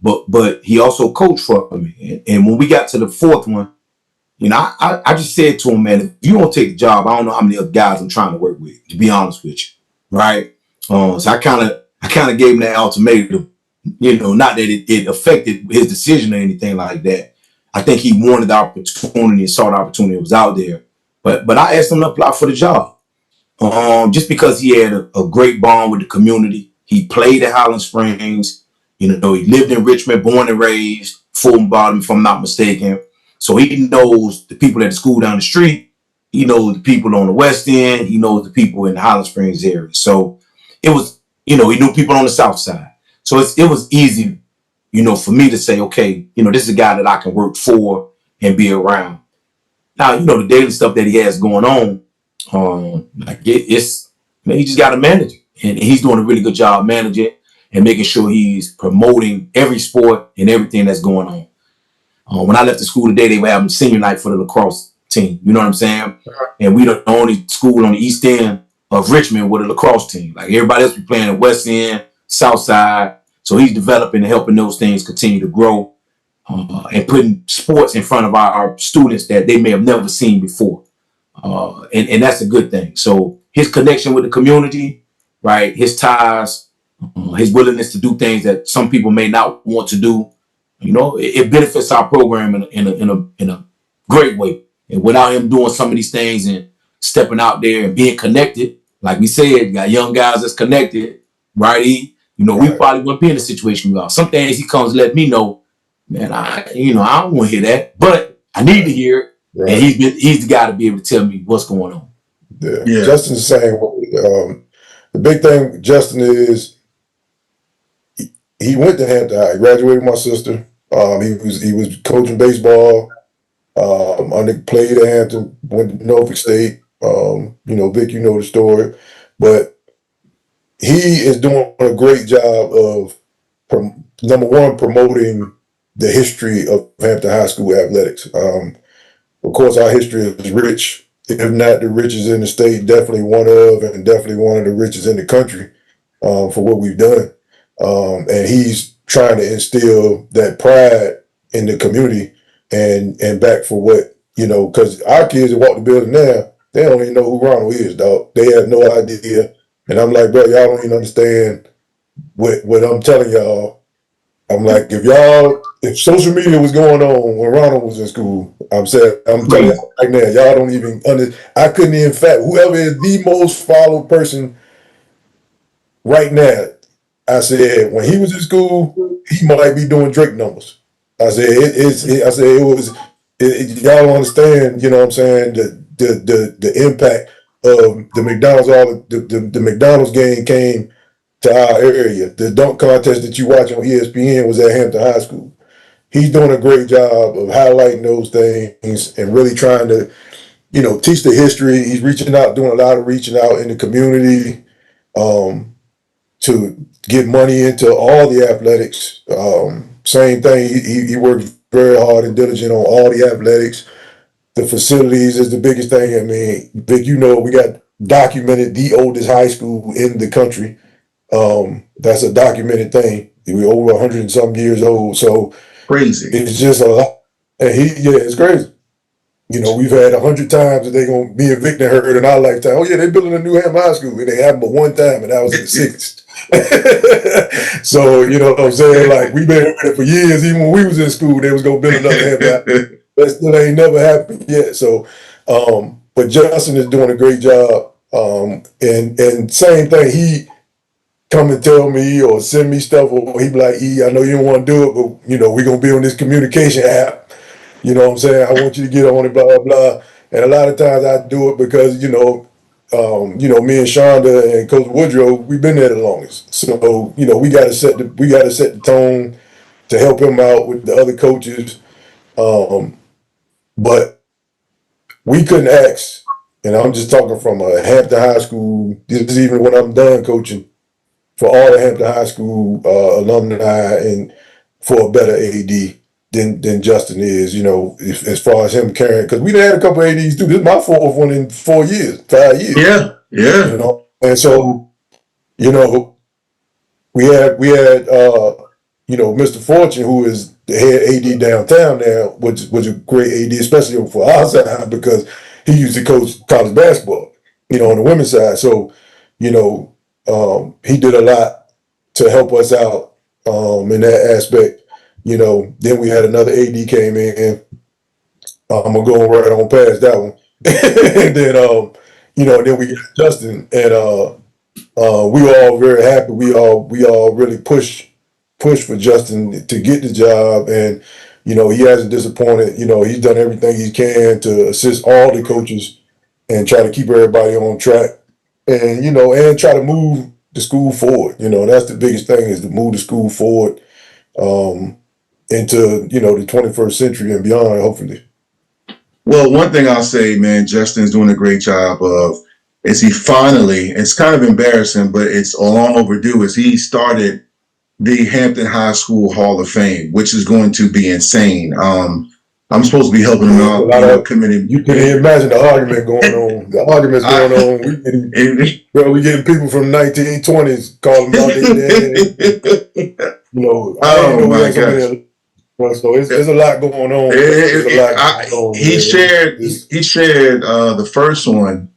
But he also coached for me. And when we got to the fourth one, I just said to him, man, if you don't take the job, I don't know how many other guys I'm trying to work with, to be honest with you. Right. So I kind of gave him that ultimatum, not that it affected his decision or anything like that. I think he wanted the opportunity and saw the opportunity that was out there. But I asked him to apply for the job. Just because he had a great bond with the community. He played at Highland Springs. He lived in Richmond, born and raised, Fulton Bottom, if I'm not mistaken. So he knows the people at the school down the street. He knows the people on the West End. He knows the people in the Highland Springs area. So it was, he knew people on the South Side. So it was easy, for me to say, okay, this is a guy that I can work for and be around. Now, the daily stuff that he has going on, it's, man, he just got to manage it. And he's doing a really good job managing it and making sure he's promoting every sport and everything that's going on. When I left the school today, they were having senior night for the lacrosse team. You know what I'm saying? And we the only school on the east end of Richmond with a lacrosse team. Like everybody else be playing at West End, South Side. So he's developing and helping those things continue to grow and putting sports in front of our students that they may have never seen before. And that's a good thing. So his connection with the community, right? His ties, his willingness to do things that some people may not want to do. It benefits our program in a great way. And without him doing some of these things and stepping out there and being connected, like we said, you got young guys that's connected, right? We probably wouldn't be in the situation we are. Some things he comes to let me know, man, I don't want to hear that, but I need to hear it. Right. And he's the guy to be able to tell me what's going on. Yeah. Justin's the same way. The big thing with Justin is he went to Hampton High. He graduated with my sister. He was coaching baseball. Played at Hampton, went to Norfolk State. Vic, you know the story. But he is doing a great job of, number one, promoting the history of Hampton High School athletics. Of course, our history is rich, if not the richest in the state, definitely one of the richest in the country. for what we've done. And he's trying to instill that pride in the community and back for what, because our kids that walk the building now, they don't even know who Ronald is, dog. They have no idea. And I'm like, bro, y'all don't even understand what I'm telling y'all. I'm like, if social media was going on when Ronald was in school, I'm telling you right now, y'all don't even I couldn't even whoever is the most followed person right now, I said when he was in school, he might be doing Drake numbers. I said y'all don't understand, you know what I'm saying, the impact of the McDonald's the McDonald's game came to our area. The dunk contest that you watch on ESPN was at Hampton High School. He's doing a great job of highlighting those things and really trying to, teach the history. He's reaching out, doing a lot of reaching out in the community to get money into all the athletics. Same thing. He works very hard and diligent on all the athletics. The facilities is the biggest thing. I mean, Vic, we got documented the oldest high school in the country. That's a documented thing. We're over 100 and some years old. So Crazy. it's just a lot. And it's crazy. We've had 100 times that they're going to be a victim heard in our lifetime. Oh, yeah, they're building a new Hampton High School. And they happened but one time, and that was in the 60s. So, you know what I'm saying? Like, we've been hearing it for years. Even when we was in school, they was going to build another Hampton High School. That still ain't never happened yet. So, but Justin is doing a great job. And same thing, he come and tell me or send me stuff, or he be like, I know you don't want to do it, but, we're going to be on this communication app. You know what I'm saying? I want you to get on it, blah, blah, blah. And a lot of times I do it because, me and Shonda and Coach Woodrow, we've been there the longest. So, we gotta set the tone to help him out with the other coaches. But we couldn't ask, and I'm just talking from a Hampton High School, this is even when I'm done coaching, for all the Hampton High School alumni and for a better AD than Justin is, as far as him carrying, because we had a couple of ADs too. This is my fourth one in 5 years. Yeah. And so, we had Mr. Fortune, who is the head AD downtown now, which was a great AD, especially for our side, because he used to coach college basketball, on the women's side. So, he did a lot to help us out in that aspect. Then we had another AD came in. I'm gonna go right on past that one. And then then we got Justin, and we were all very happy. We all really pushed for Justin to get the job, and he hasn't disappointed. He's done everything he can to assist all the coaches and try to keep everybody on track, and and try to move the school forward. That's the biggest thing, is to move the school forward into the 21st century and beyond, hopefully. Well, one thing I'll say, man, Justin's doing a great job of is he finally, it's kind of embarrassing, but it's long overdue, is he started the Hampton High School Hall of Fame, which is going to be insane. I'm supposed to be helping him out. Committing. You can imagine the argument going on. The argument's going on. We getting people from the 1920s calling about their dad. Oh my gosh. So it's a lot going on. He shared the first one.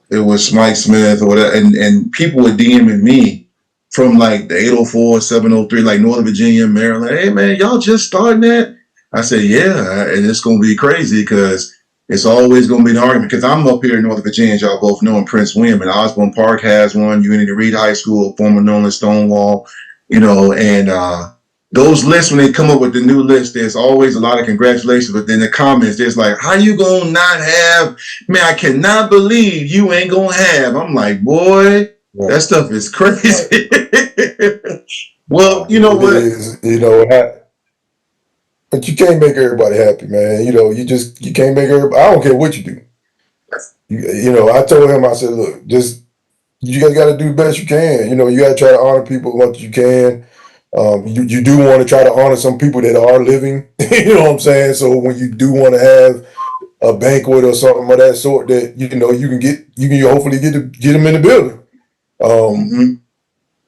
It was Mike Smith or whatever, and people were DMing me from like the 804, 703, like Northern Virginia, Maryland. Hey man, y'all just starting that? I said, yeah, and it's gonna be crazy because it's always gonna be an argument. Because I'm up here in Northern Virginia, as y'all both know, in Prince William, and Osborne Park has one. Unity Reed High School, former known as Stonewall, and those lists, when they come up with the new list, there's always a lot of congratulations, but then the comments, there's like, how you gonna not have, man, I cannot believe you ain't gonna have. I'm like, boy, that stuff is crazy. Well, you know what? But you can't make everybody happy, man. You can't make everybody, I don't care what you do. I told him, I said, look, you guys got to do the best you can. You got to try to honor people as much as you can. You do want to try to honor some people that are living, you know what I'm saying? So when you do want to have a banquet or something of that sort, that you can hopefully get them in the building. Mm-hmm.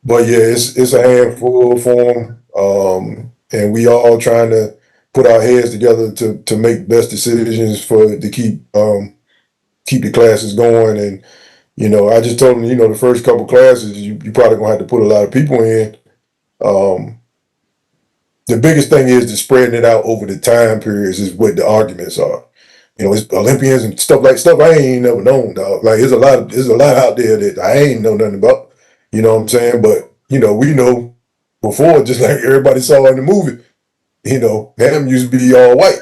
But yeah, it's a handful for them, and we all trying to put our heads together to make best decisions to keep the classes going. And I just told them, the first couple classes, you probably gonna have to put a lot of people in. Um, the biggest thing is to spreading it out over the time periods is what the arguments are. It's Olympians and stuff I ain't never known, dog. Like there's a lot out there that I ain't know nothing about. You know what I'm saying? But we know before, just like everybody saw in the movie. Them used to be all white.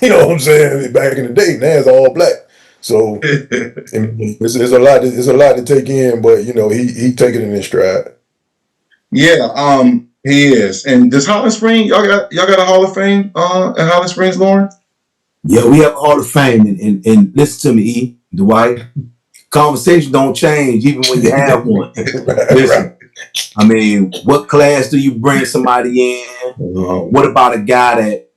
You know what I'm saying? Back in the day, now it's all black. So it's a lot. It's a lot to take in, but he take it in his stride. Yeah, he is. And does Holland Springs, y'all got a Hall of Fame in Holland Springs, Loren? Yeah, we have Hall of Fame, and listen to me, E, Dwight. Conversation don't change even when you have one. Listen, Right. I mean, what class do you bring somebody in? What about a guy that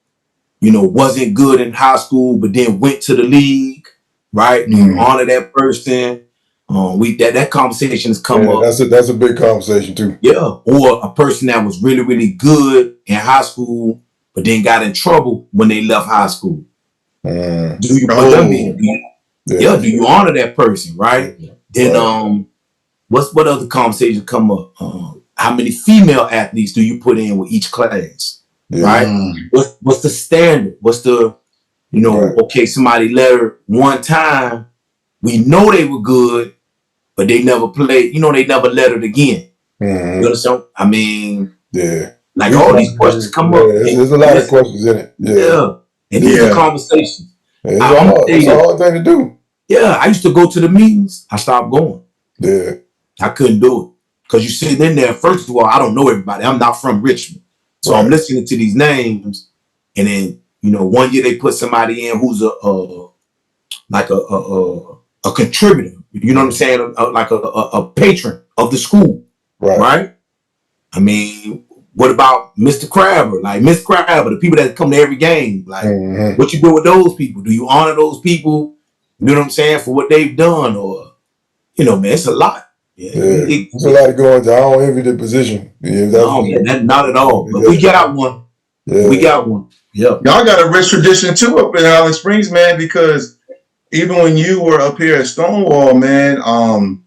wasn't good in high school but then went to the league, right? Do you honor that person? That conversation has come Yeah, up. that's a big conversation too. Yeah, or a person that was really really good in high school but then got in trouble when they left high school. Do you put them in? Yeah. Do you honor that person, right? Then what other conversations come up? How many female athletes do you put in with each class? Yeah. Right? What's the standard? What's the okay, somebody let her one time. We know they were good, but they never played, they never let her again. Mm-hmm. You understand? I mean, yeah. Like all these questions come up. There's a lot of questions in it. Yeah. And these are conversations. It's a hard thing to do. Yeah, I used to go to the meetings. I stopped going. Yeah. I couldn't do it. Because you sitting in there, first of all, I don't know everybody. I'm not from Richmond. So I'm listening to these names. And then, 1 year they put somebody in who's a contributor. You know what I'm saying? Like a patron of the school. Right? I mean, what about Mr. Crabber? Like Miss Crabber, the people that come to every game. Like, what you do with those people? Do you honor those people? You know what I'm saying? For what they've done? Or, man, it's a lot. Yeah. It's a lot of going to. I don't envy the position. No, man, not at all. But we got one. Yeah. We got one. Yeah. Y'all got a rich tradition too up in Holland Springs, man, because even when you were up here at Stonewall, man, I'm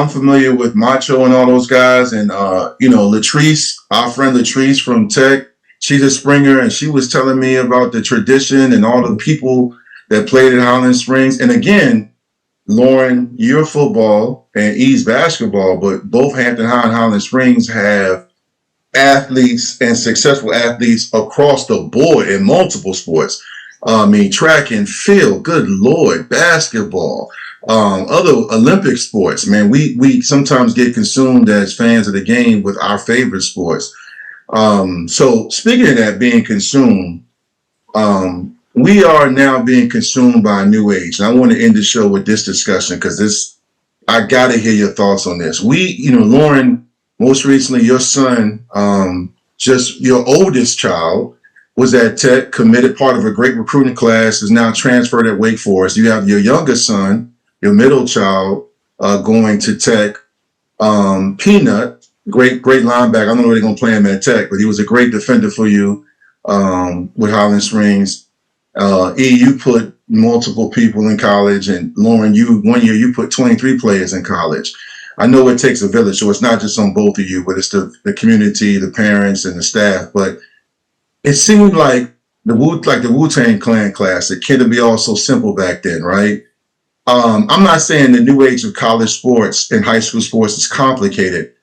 familiar with Macho and all those guys, and Latrice, our friend Latrice from Tech, she's a Springer, and she was telling me about the tradition and all the people that played at Holland Springs. And again, Loren, you're football and E's basketball, but both Hampton High and Holland Springs have athletes and successful athletes across the board in multiple sports. Track and field, good Lord, basketball, other Olympic sports, man. We sometimes get consumed as fans of the game with our favorite sports. So speaking of that being consumed, we are now being consumed by a new age. And I want to end the show with this discussion because I got to hear your thoughts on this. Loren, most recently, your son, just your oldest child, was at Tech, committed, part of a great recruiting class, is now transferred at Wake Forest. You have your youngest son, your middle child, going to Tech. Peanut, great linebacker. I don't know where they're going to play him at Tech, but he was a great defender for you with Holland Springs. You put multiple people in college, and Loren, 1 year you put 23 players in college. I know it takes a village, so it's not just on both of you, but it's the community, the parents, and the staff. But it seemed like the Wu-Tang Clan class, it can be all so simple back then, right? I'm not saying the new age of college sports and high school sports is complicated,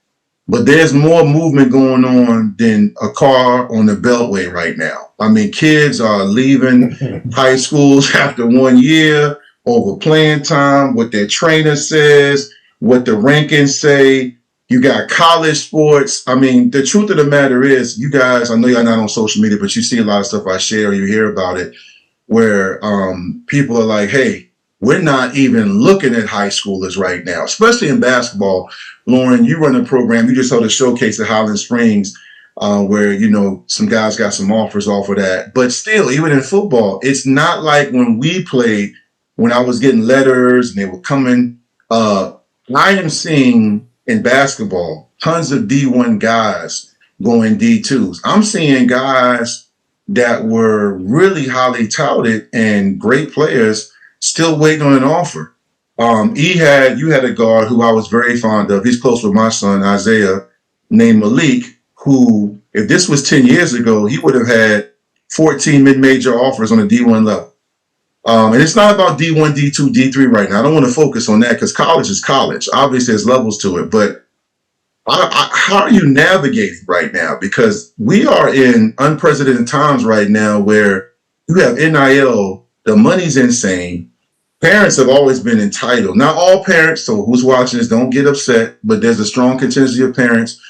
but there's more movement going on than a car on the Beltway right now. I mean, kids are leaving high schools after 1 year over playing time, what their trainer says, what the rankings say. You got college sports. I mean, the truth of the matter is, you guys, I know you're not on social media, but you see a lot of stuff I share, or you hear about it, where people are like, hey, we're not even looking at high schoolers right now, especially in basketball. Loren, you run a program. You just held a showcase at Holland Springs where, some guys got some offers off of that. But still, even in football, it's not like when we played, when I was getting letters and they were coming. I am seeing in basketball tons of D1 guys going D2s. I'm seeing guys that were really highly touted and great players still waiting on an offer. You had a guard who I was very fond of. He's close with my son Isaiah, named Malik. Who, if this was 10 years ago, he would have had 14 mid-major offers on a D1 level. And it's not about D1, D2, D3 right now. I don't want to focus on that because college is college. Obviously, there's levels to it. But how are you navigating right now? Because we are in unprecedented times right now where you have NIL, the money's insane. Parents have always been entitled. Not all parents, so who's watching this, don't get upset, but there's a strong contingency of parents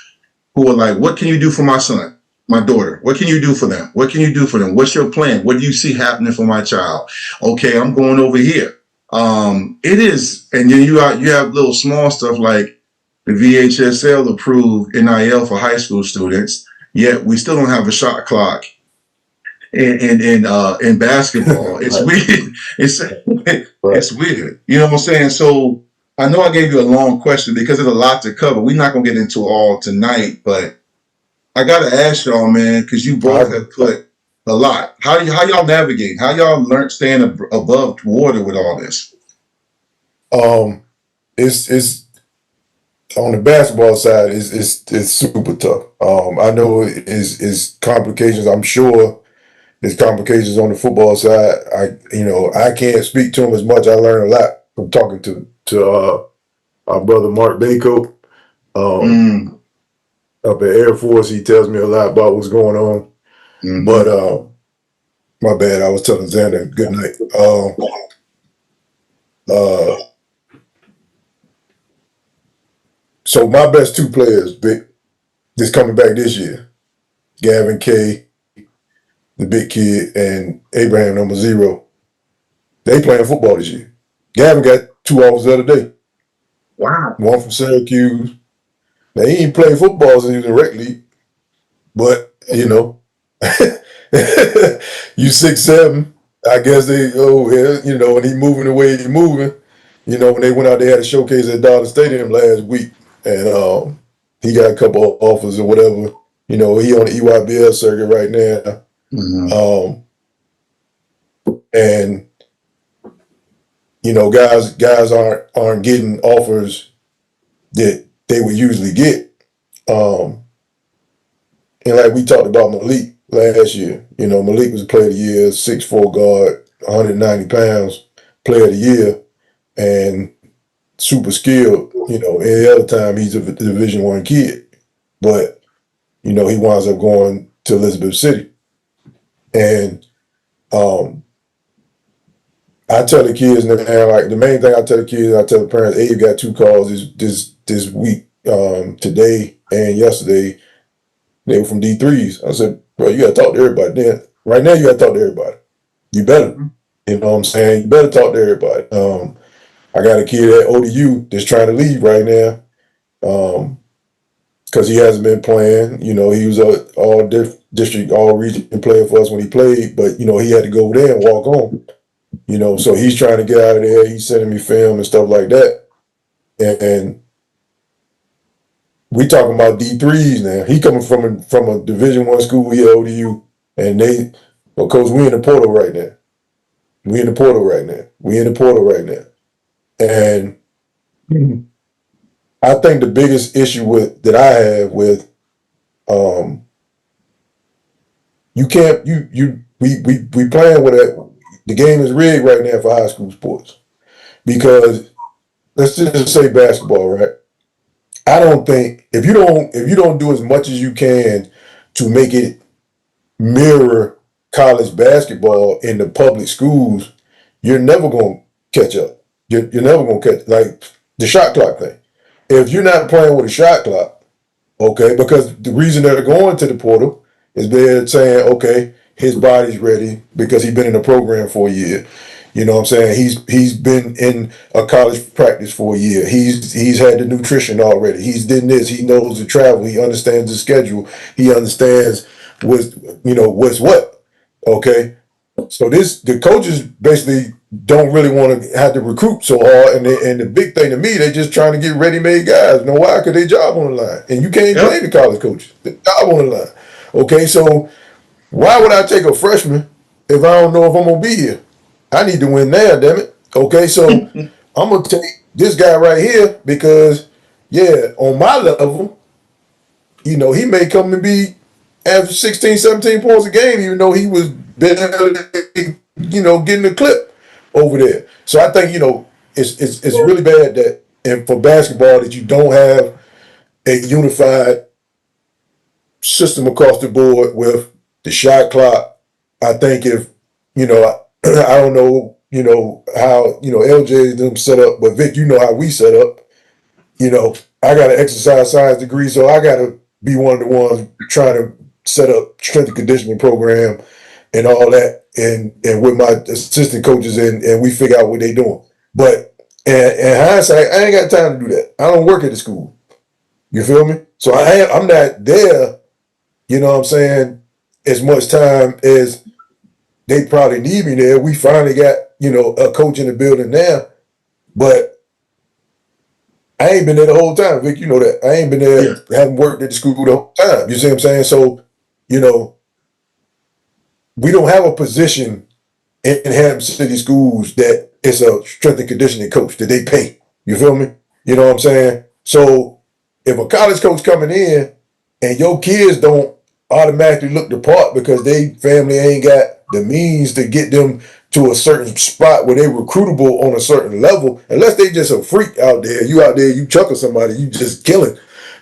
who are like, what can you do for my son, my daughter? What can you do for them? What can you do for them? What's your plan? What do you see happening for my child? Okay, I'm going over here. It is, and then you have little small stuff like the VHSL approved NIL for high school students, yet we still don't have a shot clock in basketball. It's Right. weird. It's Right. it's weird. You know what I'm saying? So I know I gave you a long question because there's a lot to cover. We're not gonna get into all tonight, but I gotta ask y'all, man, because you both have put a lot. How y'all navigate? How y'all learn staying above water with all this? It's on the basketball side. It's super tough. I know it's complications. I'm sure there's complications on the football side. I can't speak to them as much. I learned a lot from talking to our brother Mark Bako Mm, up at Air Force. He tells me a lot about what's going on. mhm. But my bad. I was telling Xander good night. Uh, so my best two players, that's coming back this year, Gavin K, the big kid, and Abraham number 0. They playing football this year. Gavin got 2 offers the other day. Wow. One from Syracuse. Now he ain't played football since he was in rec league, but you know, you 6'7". I guess they when he moving the way he moving. When they went out, they had a showcase at Dodger Stadium last week, and he got a couple of offers or whatever. He on the EYBL circuit right now, Mhm. and guys aren't getting offers that they would usually get. And like we talked about Malik last year, Malik was a player of the year, 6'4" guard, 190 pounds, player of the year, and super skilled. Any other time he's a Division I kid, but he winds up going to Elizabeth City. And I tell the kids now, like the main thing I tell the kids, I tell the parents, Abe got 2 calls this week, today and yesterday. They were from D3s. I said, bro, you gotta talk to everybody. Then right now you gotta talk to everybody. You better. You know what I'm saying? You better talk to everybody. I got a kid at ODU that's trying to leave right now. Because he hasn't been playing. He was a all district, all region player for us when he played, but he had to go over there and walk on. So he's trying to get out of there. He's sending me film and stuff like that. And we talking about D3s now. He coming from a Division I school here at ODU, and coach, we in the portal right now. We in the portal right now. We in the portal right now. And I think the biggest issue that I have with you can't we playing with it. The game is rigged right now for high school sports because let's just say basketball, right? I don't think if you don't do as much as you can to make it mirror college basketball in the public schools, you're never going to catch up. You're never going to catch, like the shot clock thing. If you're not playing with a shot clock, okay, because the reason they're going to the portal is they're saying, okay, his body's ready because he's been in the program for a year. You know what I'm saying? He's been in a college practice for a year. He's had the nutrition already. He's done this. He knows the travel. He understands the schedule. He understands what's what. Okay. So the coaches basically don't really want to have to recruit so hard. And the big thing to me, they're just trying to get ready-made guys. You know why? Because they job on the line. And you can't blame Yep. the college coaches. The job on the line. Okay, so why would I take a freshman if I don't know if I'm going to be here? I need to win now, damn it. Okay, so I'm going to take this guy right here because, yeah, on my level, you know, he may come and be average 16, 17 points a game, even though he was barely, you know, getting a clip over there. So I think, you know, it's really bad that, and for basketball, that you don't have a unified system across the board with the shot clock. I think if, you know, I don't know, you know, how, you know, LJ and them set up, but Vic, you know how we set up. You know, I got an exercise science degree, so I got to be one of the ones trying to set up strength and conditioning program and all that, and with my assistant coaches, and we figure out what they doing. But in hindsight, I ain't got time to do that. I don't work at the school. You feel me? So I'm not there. You know what I'm saying? As much time as they probably need me there. We finally got, you know, a coach in the building now, but I ain't been there the whole time, Vic. You know that. I ain't been Yeah. there, haven't worked at the school the whole time. You see what I'm saying? So, you know, we don't have a position in Hampton City schools that it's a strength and conditioning coach that they pay. You feel me? You know what I'm saying? So if a college coach coming in and your kids don't automatically look the part because they family ain't got the means to get them to a certain spot where they recruitable on a certain level, unless they just a freak out there, you out there, you chucking somebody, you just killing.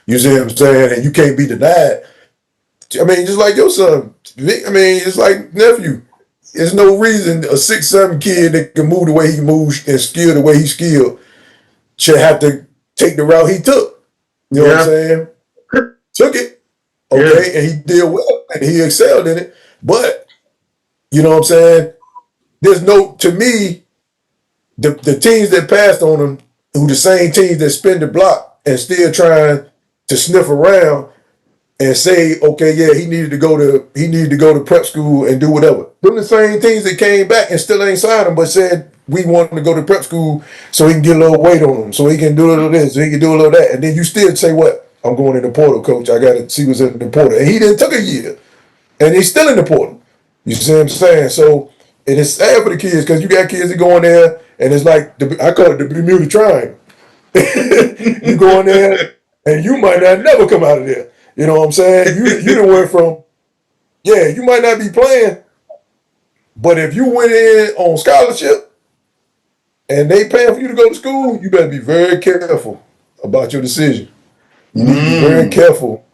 You see what I'm saying? And you can't be denied. I mean, just like your son, Vic, I mean, it's like nephew. There's no reason a 6'7" kid that can move the way he moves and skill the way he skilled should have to take the route he took. You know what I'm Yeah. saying? Took it, Yeah. okay, and he did well and he excelled in it. But you know what I'm saying? There's no, to me, the teams that passed on him, who the same teams that spin the block and still trying to sniff around and say, okay, yeah, he needed to go to prep school and do whatever. Them the same teams that came back and still ain't signed him, but said we want him to go to prep school so he can get a little weight on him, so he can do a little this, so he can do a little that, and then you still say what? I'm going in the portal, coach. I got to see what's in the portal, and he didn't took a year, and he's still in the portal. You see what I'm saying? So it is sad for the kids because you got kids that go in there and it's like I call it the Bermuda Triangle. You go in there and you might not never come out of there. You know what I'm saying? You done went from, yeah, you might not be playing, but if you went in on scholarship and they paying for you to go to school, you better be very careful about your decision. You need to be very careful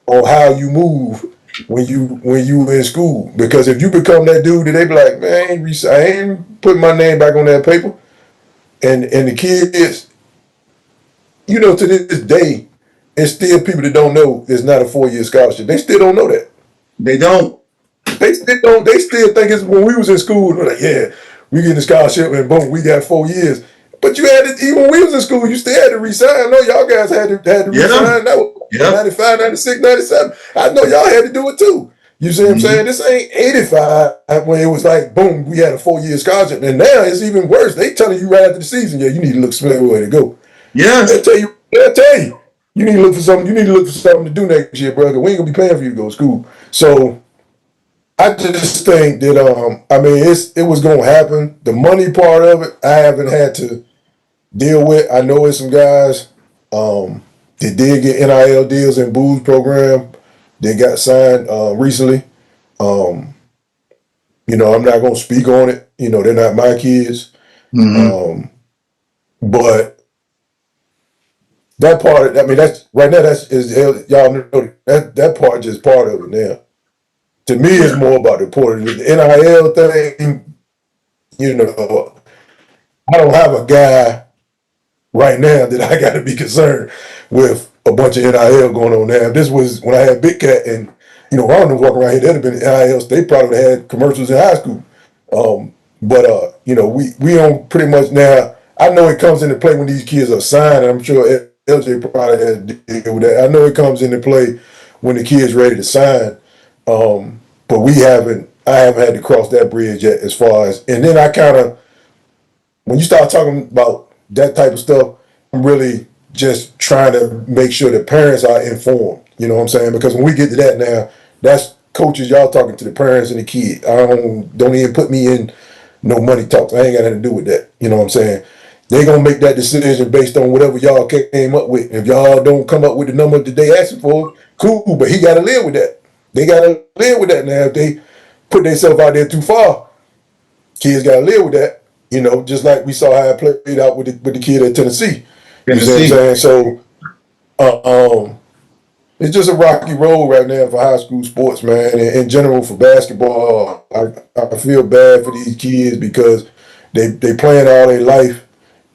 on how you move when you in school, because if you become that dude, that they be like, man, I ain't putting my name back on that paper, and the kids, you know, to this day, it's still people that don't know it's not a 4-year scholarship. They still don't know that. They don't. They still don't. They still think it's when we was in school. We're like, yeah, we get a scholarship and boom, we got 4 years. But you had to, even when we was in school, you still had to resign. I know y'all guys had to Yeah. resign. That was Yeah. 95, 96, 97. I know y'all had to do it too. You see what I'm saying? This ain't 85 when it was like, boom, we had a 4-year scholarship. And now it's even worse. They telling you right after the season, yeah, you need to look somewhere to go. Yeah. They'll tell you, you need to look for something. You need to look for something to do next year, brother. We ain't gonna be paying for you to go to school. So I just think that I mean it was gonna happen. The money part of it, I haven't had to deal with. I know it's some guys that did get NIL deals in Boo's program. They got signed recently. You know, I'm not gonna speak on it. You know, they're not my kids. But that part, I mean, that's right now. That's is y'all know that part just part of it now. To me, it's Yeah. more about the portal. The NIL thing. You know, I don't have a guy right now that I got to be concerned with a bunch of NIL going on now. If this was when I had Big Cat and, you know, Ron was walking around here, there'd have been NIL. They probably had commercials in high school. But you know, we don't pretty much now. I know it comes into play when these kids are signed, and I'm sure LJ probably has to deal with that. I know it comes into play when the kid's ready to sign. But I haven't had to cross that bridge yet as far as, and then I kind of when you start talking about that type of stuff, I'm really just trying to make sure that parents are informed. You know what I'm saying? Because when we get to that now, that's coaches, y'all talking to the parents and the kid. I don't even put me in no money talks. I ain't got nothing to do with that. You know what I'm saying? They gonna make that decision based on whatever y'all came up with. If y'all don't come up with the number that they asking for, cool. But he gotta live with that. They gotta live with that now. If they put themselves out there too far, kids gotta live with that. You know, just like we saw how it played out with the kid at Tennessee. You see what I'm Tennessee. saying? So it's just a rocky road right now for high school sports, man. And in general for basketball, I feel bad for these kids because they playing all their life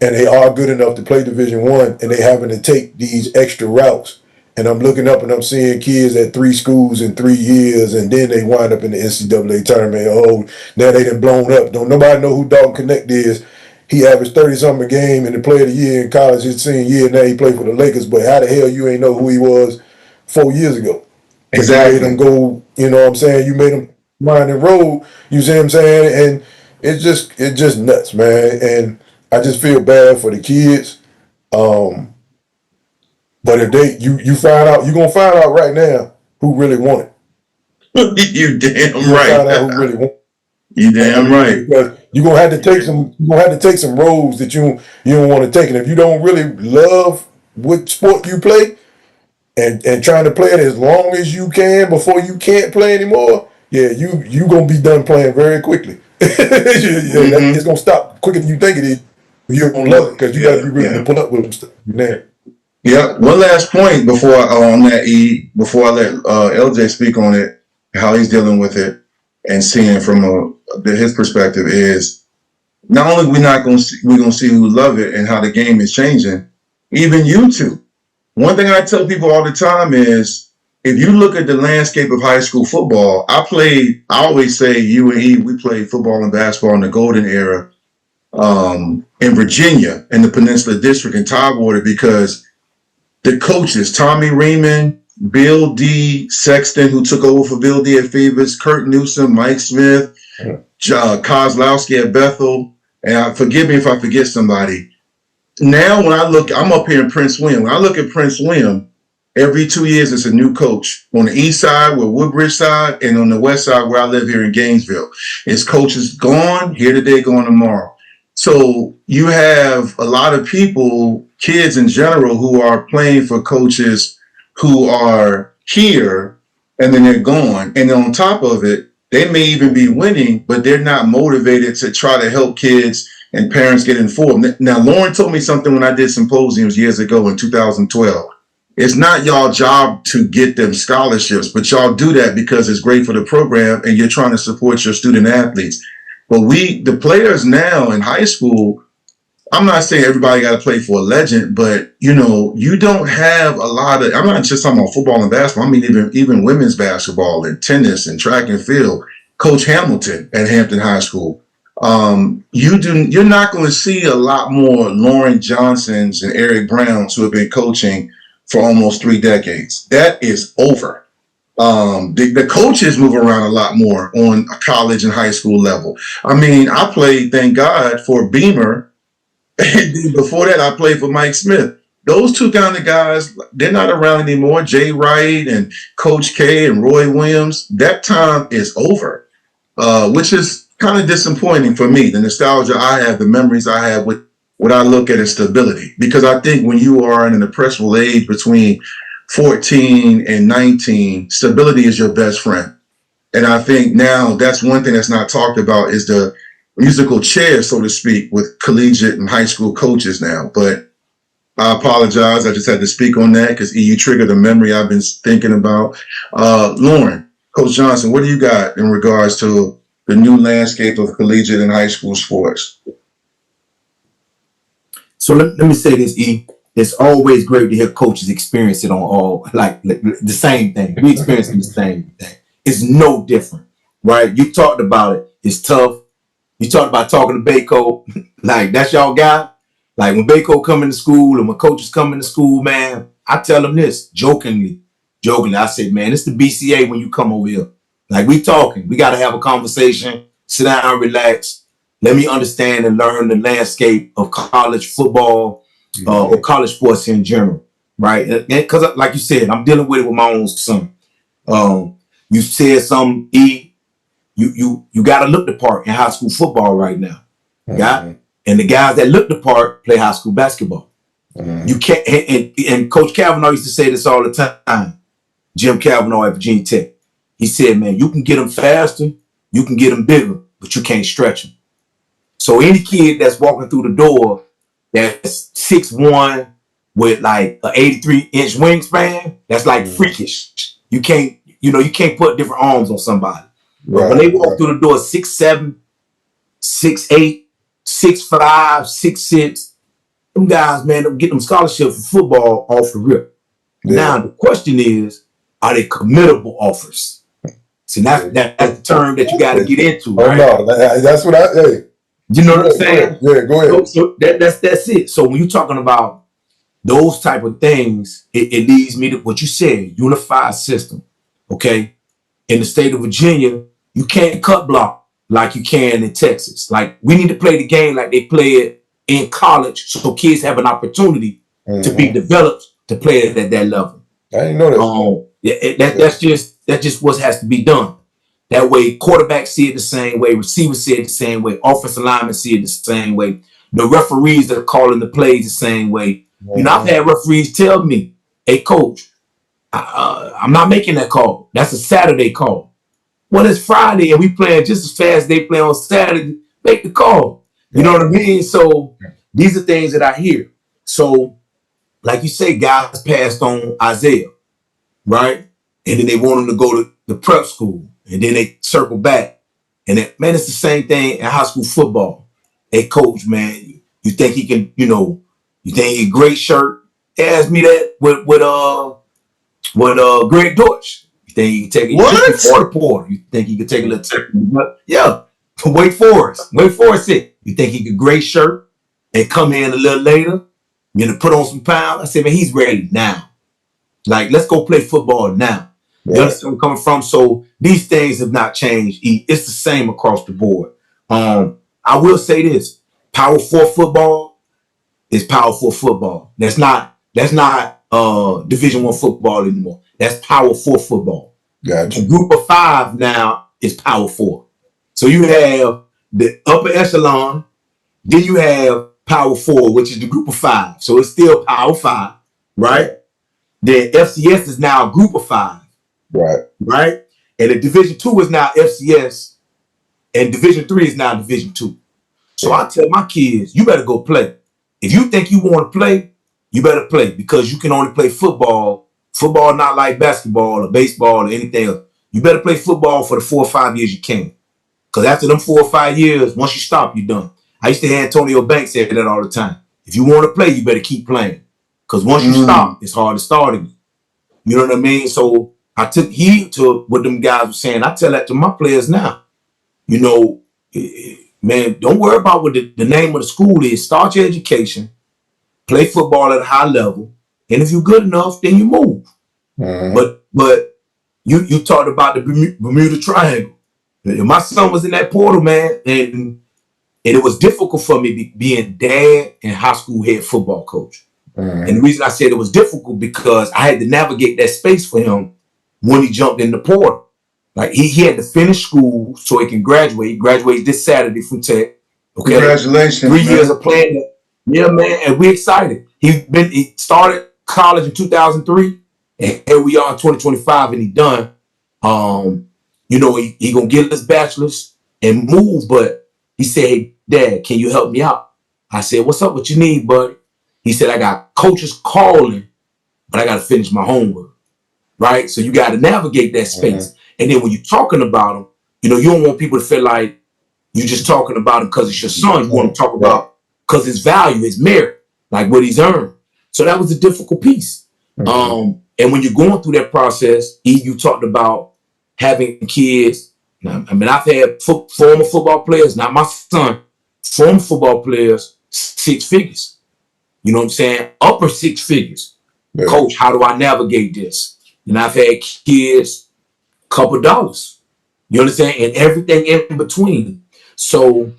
and they are good enough to play Division 1, and they having to take these extra routes. And I'm looking up and I'm seeing kids at 3 schools in 3 years, and then they wind up in the NCAA tournament. Oh, now they done blown up. Don't nobody know who Dalton Connect is. He averaged 30 something a game in the Player of the Year in college his senior year. Now he played for the Lakers. But how the hell you ain't know who he was 4 years ago? Because you made him Exactly. go. You know what I'm saying? You made him mind and road. You see what I'm saying? And it's just nuts, man. And I just feel bad for the kids. But if you find out, you're gonna find out right now who really want it. You You're damn gonna right. find out who really want it. You damn right. Because you're gonna have to take some. You're gonna have to take some roads that you don't want to take. And if you don't really love what sport you play and trying to play it as long as you can before you can't play anymore, yeah, you gonna be done playing very quickly. It's gonna stop quicker than you think it is. You're gonna love it because you got to Yeah, be ready to yeah. pull up with them stuff. Man. Yeah. One last point before on that before I let LJ speak on it, how he's dealing with it and seeing from his perspective is not only we're gonna see who love it and how the game is changing, even you two. One thing I tell people all the time is if you look at the landscape of high school football, I always say you and we played football and basketball in the golden era in Virginia in the Peninsula District in Tidewater because the coaches, Tommy Reeman, Bill D. Sexton, who took over for Bill D. at Phoebus, Kurt Newsom, Mike Smith, Kozlowski at Bethel, and forgive me if I forget somebody. Now, when I'm up here in Prince William. When I look at Prince William, every 2 years it's a new coach. On the east side, where Woodbridge side, and on the west side, where I live here in Gainesville. It's coaches gone, here today, gone tomorrow. So you have a lot of people, kids in general, who are playing for coaches who are here and then they're gone. And on top of it, they may even be winning, but they're not motivated to try to help kids and parents get informed. Now, Loren told me something when I did symposiums years ago in 2012. It's not y'all job to get them scholarships, but y'all do that because it's great for the program and you're trying to support your student athletes. But the players now in high school, I'm not saying everybody got to play for a legend, but you don't have a lot of. I'm not just talking about football and basketball. I mean, even women's basketball and tennis and track and field. Coach Hamilton at Hampton High School. You're not going to see a lot more Loren Johnsons and Eric Browns who have been coaching for almost 3 decades. That is over. The coaches move around a lot more on a college and high school level. I mean, I played, thank God, for Beamer. And before that, I played for Mike Smith. Those two kind of guys, they're not around anymore. Jay Wright and Coach K and Roy Williams. That time is over, which is kind of disappointing for me. The nostalgia I have, the memories I have with what I look at as stability. Because I think when you are in an impressionable age between 14 and 19, stability is your best friend. And I think now that's one thing that's not talked about is the musical chair, so to speak, with collegiate and high school coaches now. But I apologize. I just had to speak on that because you triggered a memory I've been thinking about. Loren, Coach Johnson, what do you got in regards to the new landscape of collegiate and high school sports? So let me say this, E. It's always great to hear coaches experience it on all like the same thing. We experiencing the same thing. It's no different, right? You talked about it. It's tough. You talked about talking to Bayco. Like, that's y'all guy. Like, when Bayco come into school and when coaches come into school, man, I tell them this jokingly. I say, man, it's the BCA when you come over here. Like, we talking. We got to have a conversation, sit down, relax. Let me understand and learn the landscape of college football or college sports in general, right? Because, like you said, I'm dealing with it with my own son. You said something, E. You got to look the part in high school football right now. And the guys that look the part play high school basketball. You can't. And Coach Kavanaugh used to say this all the time. Jim Kavanaugh at Virginia Tech. He said, "Man, you can get them faster, you can get them bigger, but you can't stretch them." So any kid that's walking through the door that's 6'1" with like an 83-inch wingspan, that's like freakish. You can't put different arms on somebody. But when they walk through the door 6'7", 6'8", 6'5", 6'6", them guys, man, them get them scholarships for football off the rip. Now the question is, are they committable offers? See, that's the term that you got to get into. Right? Oh no, that's what you know what I'm saying? Yeah, go ahead. So that's it. So when you're talking about those type of things, it leads me to what you said, unified system. Okay, in the state of Virginia, you can't cut block like you can in Texas. Like, we need to play the game like they play it in college, so kids have an opportunity to be developed to play it at that level. I didn't know that. That's just what has to be done. That way, quarterbacks see it the same way, receivers see it the same way, offensive linemen see it the same way. The referees that are calling the plays the same way. You know, I've had referees tell me, "Hey, coach, I'm not making that call. That's a Saturday call." Well, it's Friday and we playing just as fast as they play on Saturday. Make the call. You know what I mean? So these are things that I hear. So, like you say, guys passed on Isaiah, right? And then they want him to go to the prep school. And then they circle back. And then, man, it's the same thing in high school football. Hey, coach, man, you think he can, you think he a great shirt? They asked me that with Greg Dortch. You think he can take it porter? You think he could take a little technical? Yeah. Wait Forest it. You think he could great shirt and come in a little later, put on some pounds? I said, man, he's ready now. Like, let's go play football now. You understand where I'm coming from? So these things have not changed. It's the same across the board. I will say this: Power 4 football is Power 4 football. That's not Division I football anymore. That's Power 4 football. Gotcha. The group of 5 now is Power 4. So you have the upper echelon, then you have Power 4, which is the group of 5. So it's still Power 5, right? Then FCS is now a group of 5. Right? And the Division 2 is now FCS, and Division 3 is now Division 2. So I tell my kids, you better go play. If you think you want to play, you better play, because you can only play football. Football not like basketball or baseball or anything else. You better play football for the 4 or 5 years you can. Because after them 4 or 5 years, once you stop, you're done. I used to hear Antonio Banks say that all the time. If you want to play, you better keep playing. Because once you stop, it's hard to start again. You know what I mean? So I took heed to what them guys were saying. I tell that to my players now. Man, don't worry about what the name of the school is. Start your education, play football at a high level, and if you're good enough, then you move. But you talked about the Bermuda Triangle. My son was in that portal, man, and it was difficult for me being dad and high school head football coach. And the reason I said it was difficult because I had to navigate that space for him when he jumped in the portal. Like, he had to finish school so he can graduate. He graduates this Saturday from Tech. Okay, congratulations! 3 years of playing. Yeah, man, and we're excited. He started college in 2003, and here we are in 2025, and he done. He gonna get his bachelor's and move. But he said, "Hey, Dad, can you help me out?" I said, "What's up? What you need, buddy?" He said, "I got coaches calling, but I got to finish my homework." Right? So you got to navigate that space. And then when you're talking about them, you don't want people to feel like you're just talking about him because it's your son. You want to talk about because his value, his merit, like what he's earned. So that was a difficult piece. And when you're going through that process, you talked about having kids. Now, I mean, I've had former football players, not my son, former football players, 6 figures. You know what I'm saying? Upper 6 figures. Yeah. Coach, how do I navigate this? And I've had kids, couple dollars. You understand? And everything in between. So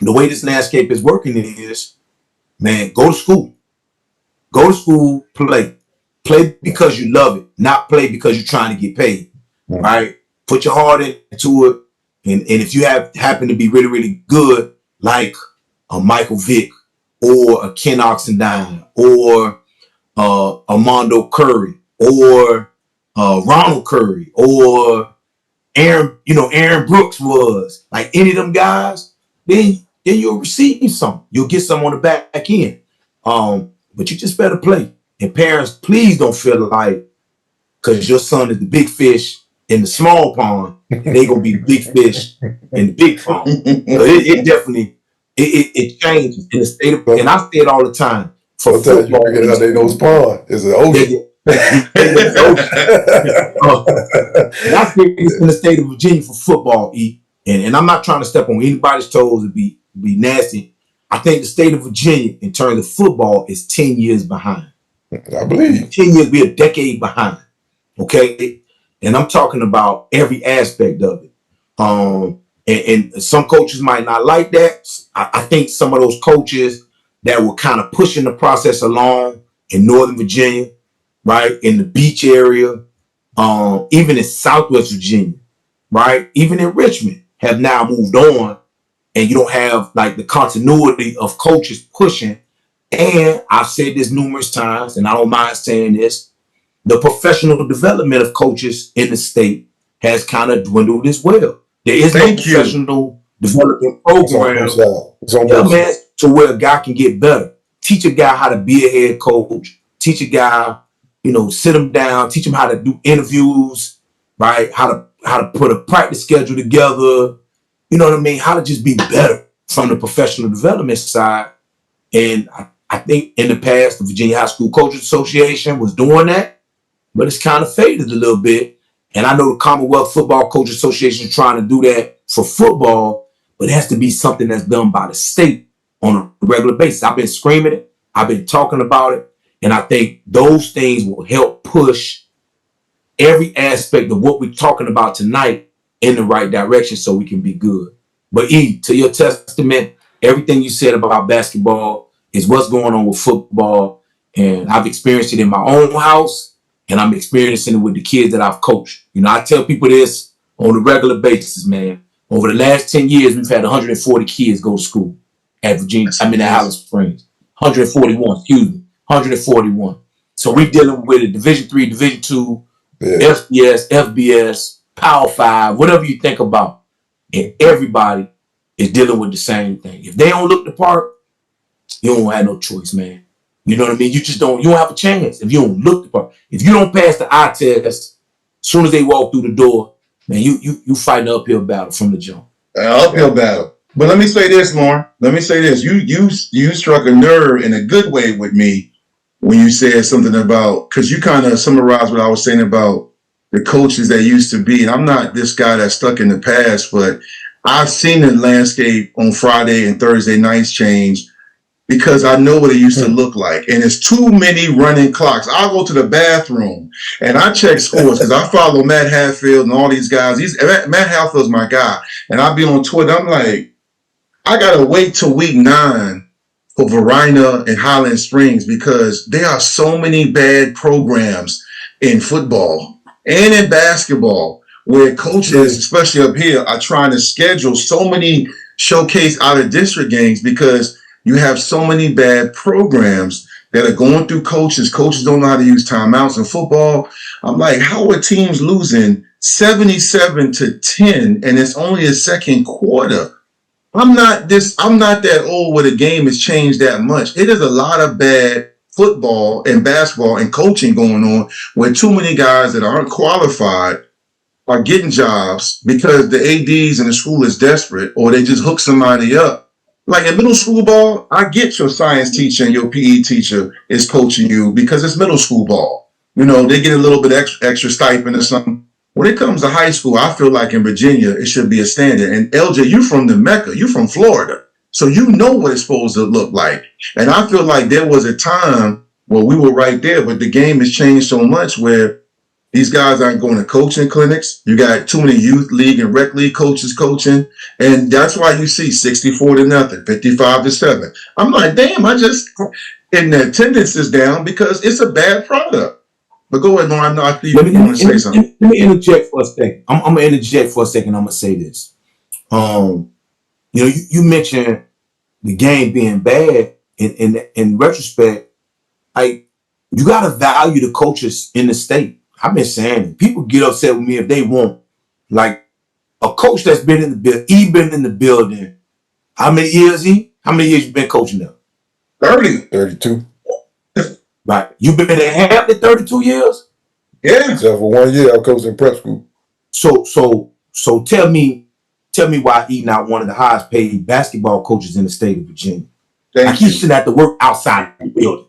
the way this landscape is working is, man, go to school. Go to school, play. Play because you love it, not play because you're trying to get paid, right? Put your heart into it. And if you happen to be really, really good, like a Michael Vick or a Ken Oxendine or Armando Curry or Ronald Curry or Aaron Brooks was, like any of them guys, then you'll receive some. You'll get some on the back end. But you just better play. And parents, please don't feel like because your son is the big fish in the small pond, and they gonna be the big fish in the big pond. So it definitely it changes in the state of, and I say it all the time. For Sometimes football, you get out there those pond. It's an ocean. And I think it's in the state of Virginia for football, and I'm not trying to step on anybody's toes and be nasty. I think the state of Virginia, in terms of football, is 10 years behind. I believe 10 years, we're a decade behind. Okay, and I'm talking about every aspect of it. And some coaches might not like that. I think some of those coaches that were kind of pushing the process along in Northern Virginia, right, in the beach area, even in Southwest Virginia, right, even in Richmond, have now moved on, and you don't have like the continuity of coaches pushing. And I've said this numerous times, and I don't mind saying this, the professional development of coaches in the state has kind of dwindled as well. There is no professional development program, man, to where a guy can get better. Teach a guy how to be a head coach. Teach a guy, sit him down. Teach him how to do interviews, right? How to put a practice schedule together. You know what I mean? How to just be better from the professional development side. And I think in the past, the Virginia High School Coaches Association was doing that, but it's kind of faded a little bit. And I know the Commonwealth Football Coaches Association is trying to do that for football, but it has to be something that's done by the state on a regular basis. I've been screaming it. I've been talking about it. And I think those things will help push every aspect of what we're talking about tonight in the right direction so we can be good. But to your testament, everything you said about basketball is what's going on with football. And I've experienced it in my own house, and I'm experiencing it with the kids that I've coached. I tell people this on a regular basis, man. Over the last 10 years, we've had 140 kids go to school at Virginia. At Hollis Springs. 141. So we're dealing with a Division III, Division II, FBS, FBS, Power 5, whatever you think about. And everybody is dealing with the same thing. If they don't look the part, you don't have no choice, man. You know what I mean? You don't have a chance if you don't look the part. If you don't pass the eye test, as soon as they walk through the door, man, you fight an uphill battle from the jump. Uphill battle. But let me say this, Loren. Let me say this. You struck a nerve in a good way with me when you said something about, because you kind of summarized what I was saying about the coaches that used to be. And I'm not this guy that's stuck in the past, but I've seen the landscape on Friday and Thursday nights change because I know what it used to look like. And it's too many running clocks. I'll go to the bathroom and I check scores because I follow Matt Hatfield and all these guys. Matt Hatfield's my guy. And I'll be on Twitter. I'm like, I got to wait till week 9 for Varina and Highland Springs because there are so many bad programs in football and in basketball where coaches, especially up here, are trying to schedule so many showcase out of district games because you have so many bad programs that are going through coaches. Coaches don't know how to use timeouts in football. I'm like, how are teams losing 77-10 and it's only a second quarter? I'm not that old where the game has changed that much. It is a lot of bad football and basketball and coaching going on where too many guys that aren't qualified are getting jobs because the ADs in the school is desperate or they just hook somebody up. Like in middle school ball, I get your science teacher and your PE teacher is coaching you because it's middle school ball. They get a little bit extra stipend or something. When it comes to high school, I feel like in Virginia, it should be a standard. And LJ, you from the Mecca, you from Florida. So you know what it's supposed to look like. And I feel like there was a time where we were right there, but the game has changed so much where These guys aren't going to coaching clinics. You got too many youth league and rec league coaches coaching. And that's why you see 64-0, 55-7. I'm like, damn, and the attendance is down because it's a bad product. But go ahead, Loren. I see you want to say something. Let me interject for a second. I'm going to interject for a second. I'm going to say this. You mentioned the game being bad. In retrospect, you got to value the coaches in the state. I've been saying it. People get upset with me if they want, like, a coach that's been in the building. He been in the building. How many years, How many years you been coaching them? 32. Right. You been in half the 32 years? Yeah. Except for 1 year, I was coaching prep school. So tell me why he not one of the highest paid basketball coaches in the state of Virginia. He shouldn't have to work outside the building.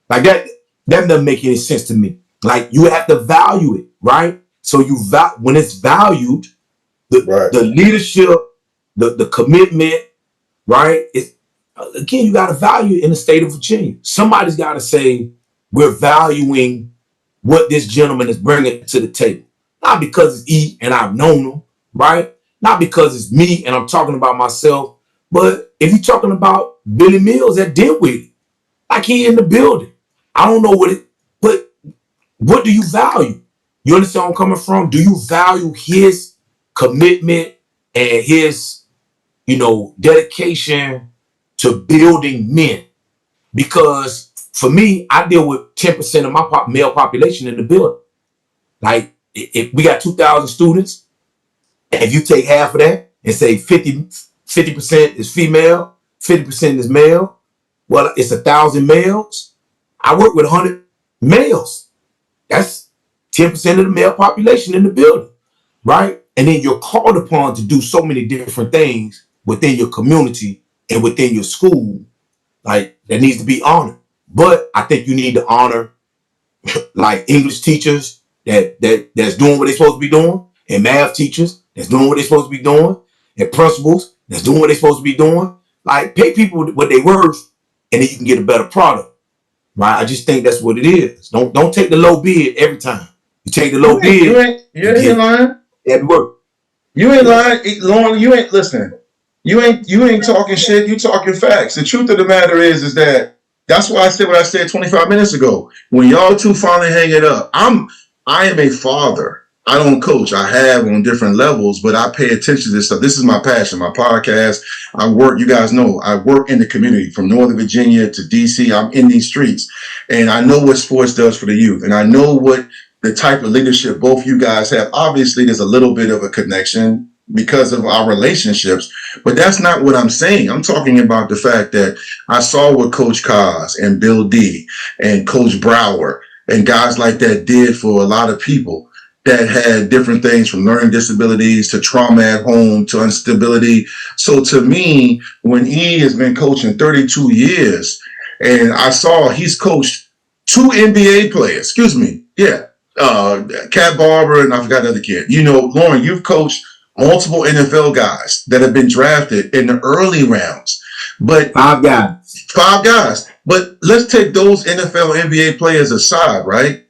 Like that doesn't make any sense to me. Like, you have to value it, right? So when it's valued, the leadership, the commitment, right? Again, you got to value it in the state of Virginia. Somebody's got to say, we're valuing what this gentleman is bringing to the table. Not because it's E and I've known him, right? Not because it's me and I'm talking about myself, but if you're talking about Billy Mills that did with it, like, he in the building. I don't know but what do you value? You understand where I'm coming from? Do you value his commitment and his, dedication to building men? Because for me, I deal with 10% of my male population in the building. Like, if we got 2,000 students, if you take half of that and say 50% is female, 50% is male, well, it's 1,000 males. I work with 100 males. That's 10% of the male population in the building, right? And then you're called upon to do so many different things within your community and within your school, like, that needs to be honored. But I think you need to honor, like, English teachers that's doing what they're supposed to be doing, and math teachers that's doing what they're supposed to be doing, and principals that's doing what they're supposed to be doing. Like, pay people what they worth, and then you can get a better product, right? I just think that's what it is. Don't take the low bid every time. You take the low bid. You ain't lying. Every work. You ain't lying, Lauren. You ain't listening. You ain't talking shit. You talking facts. The truth of the matter is that that's why I said what I said 25 minutes ago. When y'all two finally hang it up, I am a father. I don't coach. I have on different levels, but I pay attention to this stuff. This is my passion, my podcast. I work, you guys know, I work in the community from Northern Virginia to DC. I'm in these streets, and I know what sports does for the youth, and I know what the type of leadership both you guys have. Obviously, there's a little bit of a connection because of our relationships, but that's not what I'm saying. I'm talking about the fact that I saw what Coach Kaz and Bill D and Coach Brower and guys like that did for a lot of people that had different things from learning disabilities to trauma at home to instability. So to me, when E has been coaching 32 years, and I saw he's coached 2 NBA players, Cat Barber, and I forgot the other kid. Loren, you've coached multiple NFL guys that have been drafted in the early rounds. But 5 guys. But let's take those NFL, NBA players aside, right?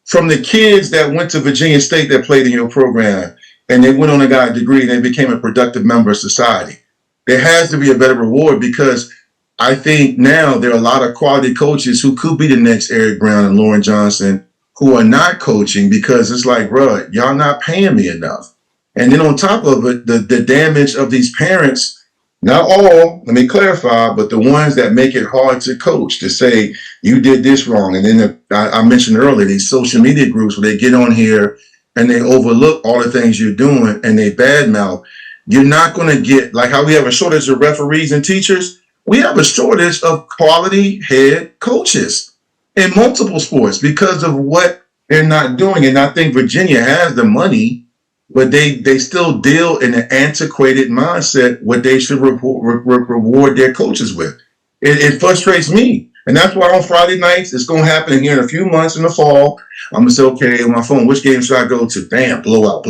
From the kids that went to Virginia State that played in your program, and they went on and got a degree and they became a productive member of society. There has to be a better reward, because I think now there are a lot of quality coaches who could be the next Eric Brown and Loren Johnson who are not coaching because it's like, bro, y'all not paying me enough. And then on top of it, the damage of these parents, not all, let me clarify, but the ones that make it hard to coach, to say you did this wrong. And then I mentioned earlier, these social media groups where they get on here and they overlook all the things you're doing and they badmouth. You're not going to get, like how we have a shortage of referees and teachers, we have a shortage of quality head coaches in multiple sports because of what they're not doing. And I think Virginia has the money, but they still deal in an antiquated mindset what they should reward their coaches with. It frustrates me. And that's why on Friday nights, it's going to happen here in a few months in the fall. I'm going to say, okay, on my phone, which game should I go to? Damn, blowout.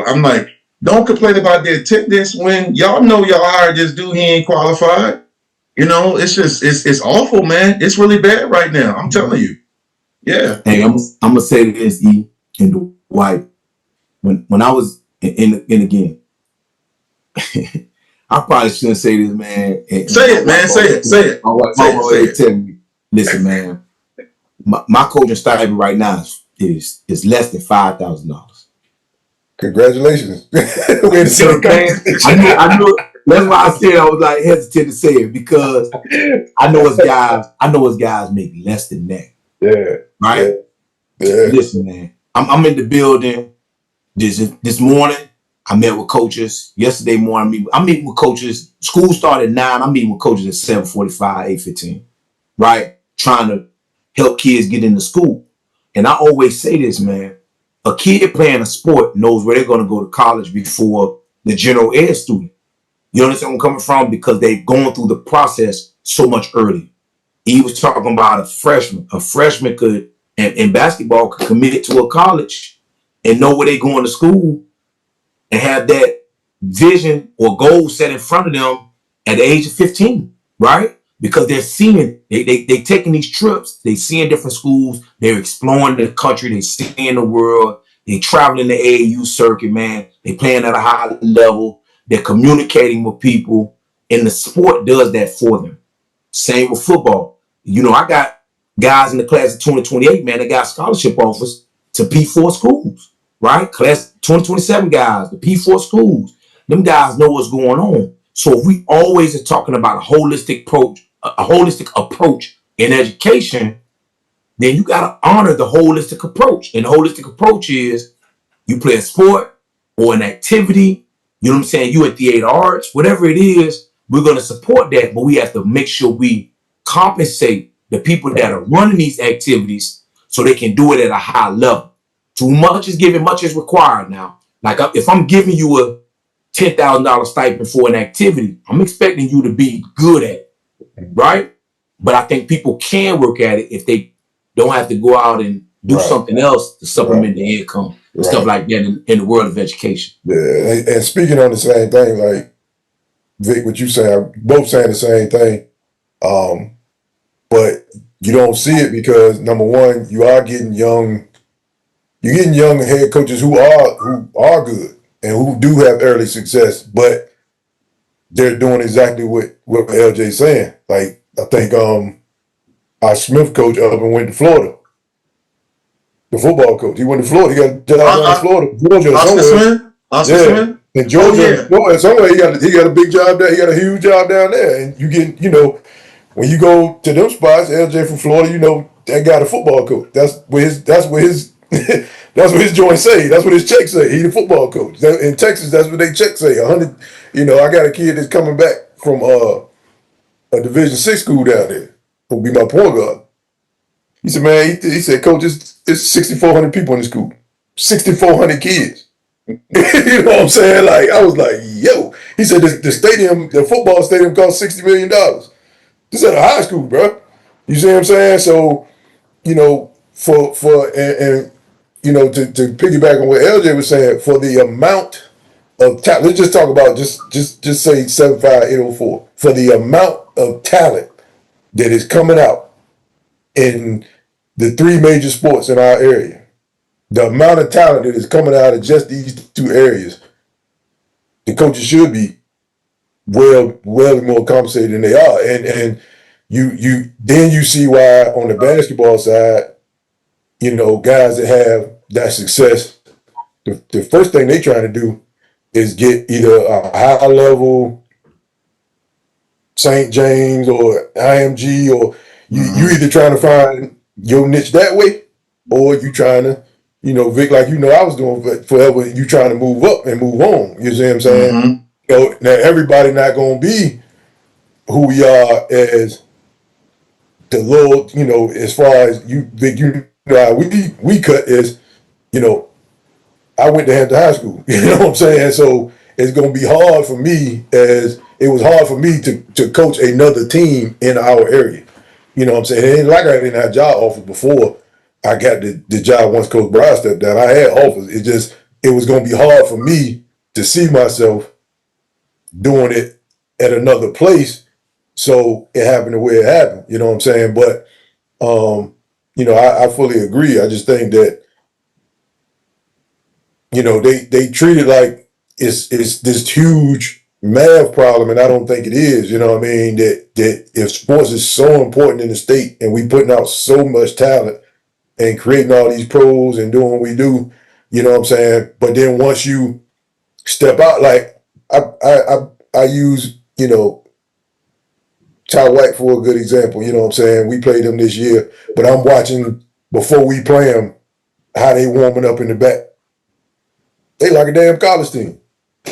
I'm like, don't complain about the attendance when y'all know y'all hired this dude, he ain't qualified. It's just, it's awful, man. It's really bad right now. I'm telling you. Yeah. Hey, I'm going to say this, E, and like when I was in again, I probably shouldn't say this, man. Say it, man. Say it. Say it. My wife Say it. Say always it. tell me, listen, man, my coaching stipend right now is less than $5,000. Congratulations. Way to say So, man, I knew. That's why I said I was like hesitant to say it because I know it's guys make less than that. Yeah. Right? Yeah. Listen, man, I'm in the building this morning. I met with coaches yesterday morning. I'm meeting with coaches. School started at 9. I'm meeting with coaches at 7:45, 8:15. Right? Trying to help kids get into school. And I always say this, man. A kid playing a sport knows where they're going to go to college before the general ed student. You understand where I'm coming from? Because they've gone through the process so much earlier. He was talking about a freshman. A freshman could, in basketball, could commit to a college and know where they're going to school and have that vision or goal set in front of them at the age of 15, right? Because they're seeing, they taking these trips, they seeing different schools, they're exploring the country, they seeing the world, they traveling the AAU circuit, man. They playing at a high level, they're communicating with people, and the sport does that for them. Same with football. You know, I got guys in the class of 2028, man, that got scholarship offers to P4 schools, right? Class 2027 guys, the P4 schools. Them guys know what's going on. So if we always are talking about a holistic approach in education, then you got to honor the holistic approach. And the holistic approach is you play a sport or an activity, you know what I'm saying? You at theater arts, whatever it is, we're going to support that, but we have to make sure we compensate the people that are running these activities so they can do it at a high level. Too much is given, much is required now. Like if I'm giving you a $10,000 stipend for an activity, I'm expecting you to be good at it, right? But I think people can work at it if they don't have to go out and do something else to supplement their income and stuff like that in the world of education. Yeah, and speaking on the same thing, like Vic, what you saying, both saying the same thing, but you don't see it because number one, you're getting young head coaches who are good and who do have early success, but they're doing exactly what LJ's saying. Like I think our Smith coach up and went to Florida. The football coach. He went to Florida. He got a job down in Florida, Georgia, Oscar somewhere. Smith? Oscar Smith? In Georgia, somewhere he got a big job there. He got a huge job down there. And you get, when you go to them spots, LJ from Florida, that guy the football coach. That's what his that's what his joint say. That's what his check say. He the football coach. In Texas, that's what they check say. 100. I got a kid that's coming back from a Division 6 school down there. Who'll be my point guard. He said, man, he said, coach, it's 6,400 people in the school. 6,400 kids. You know what I'm saying? Like, I was like, yo. He said, the football stadium cost $60 million. This is at a high school, bro. You see what I'm saying? So, to piggyback on what LJ was saying, for the amount of talent, let's just talk about, just say 75804. For the amount of talent that is coming out in the three major sports in our area, the amount of talent that is coming out of just these two areas, the coaches should be well more compensated than they are. And you see why on the basketball side, guys that have that success, the first thing they trying to do is get either a high level St. James or IMG, or you either trying to find your niche that way, or you trying to, Vic, like I was doing forever, you trying to move up and move on. You see what I'm saying? Now everybody not gonna be who we are as the Lord, as far as you Vic, how we cut is, I went to Hampton High School. You know what I'm saying? So it's gonna be hard for me, as it was hard for me to coach another team in our area. You know what I'm saying? It ain't like I didn't have job offers before I got the job once Coach Brown stepped down. I had offers. It was gonna be hard for me to see myself doing it at another place. So it happened the way it happened. You know what I'm saying? But I fully agree. I just think that they treat it like it's this huge math problem, and I don't think it is. You know what I mean? That if sports is so important in the state, and we putting out so much talent and creating all these pros and doing what we do, you know what I'm saying? But then once you step out, like I use Ty White for a good example. You know what I'm saying? We played them this year, but I'm watching before we play them how they warming up in the back. They like a damn college team.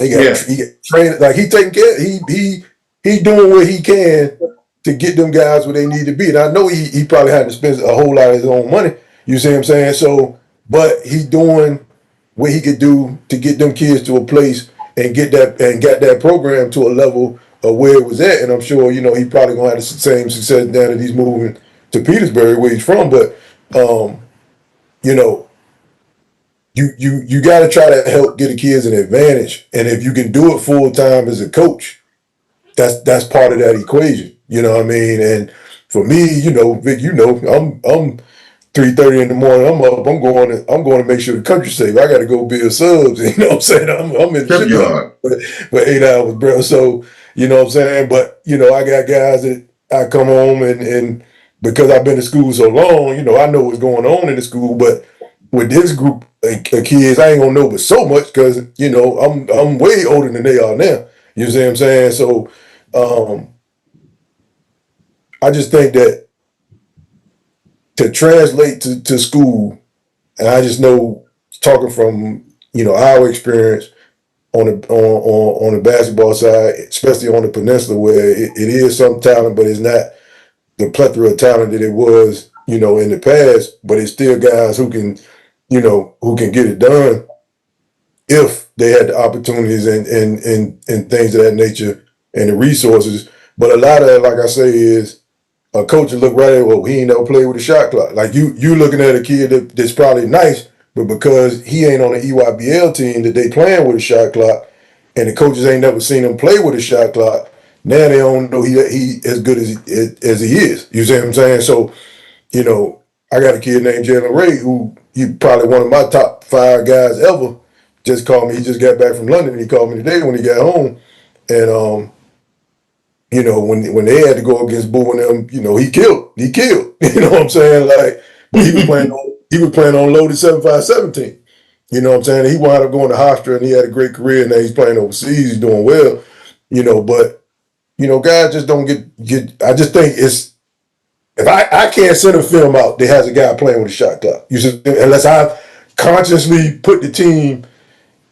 Yeah. He got trained, like he taking care. He doing what he can to get them guys where they need to be. And I know he probably had to spend a whole lot of his own money. You see what I'm saying? So, but he doing what he could do to get them kids to a place and got that program to a level of where it was at. And I'm sure he probably gonna have the same success now that he's moving to Petersburg, where he's from. But you know, you got to try to help get the kids an advantage, and if you can do it full time as a coach, that's part of that equation. You know what I mean? And for me, Vic, I'm 3:30 in the morning. I'm up. I'm going to make sure the country's safe. I got to go build subs. You know what I'm saying? I'm in the shipyard for 8 hours, bro. So you know what I'm saying. But I got guys that I come home and because I've been to school so long, I know what's going on in the school. But with this group of kids, I ain't gonna know but so much because I'm way older than they are now. You see what I'm saying? So I just think that to translate to school, and I just know talking from our experience on the basketball side, especially on the peninsula where it is some talent, but it's not the plethora of talent that it was in the past. But it's still guys who can get it done if they had the opportunities and things of that nature and the resources. But a lot of it, like I say, is a coach will look right at, well, he ain't never played with a shot clock. Like you looking at a kid that's probably nice, but because he ain't on the EYBL team that they playing with a shot clock, and the coaches ain't never seen him play with a shot clock, now they don't know he as good as he is. You see what I'm saying? So, I got a kid named Jalen Ray who he probably one of my top 5 guys ever. Just called me. He just got back from London. And he called me today when he got home, and when they had to go against Boo and them, he killed. You know what I'm saying? Like, but he was playing on loaded 7.5 team. You know what I'm saying? He wound up going to Hofstra and he had a great career. And now he's playing overseas. He's doing well. But guys just don't get. I just think it's. If I can't send a film out that has a guy playing with a shot clock, unless I've consciously put the team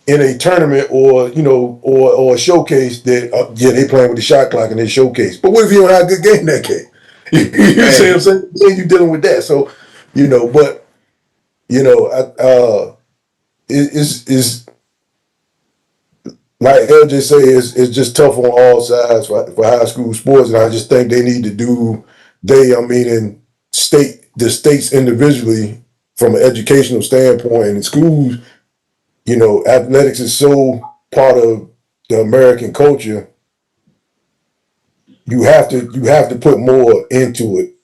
in a tournament or a showcase that they playing with the shot clock and they showcase. But what if you don't have a good game that game? You see what I'm saying? Then you're dealing with that. So but it's like LJ say, it's just tough on all sides for high school sports, and I just think they need to do. The states individually from an educational standpoint, and in schools, athletics is so part of the American culture. You have to put more into it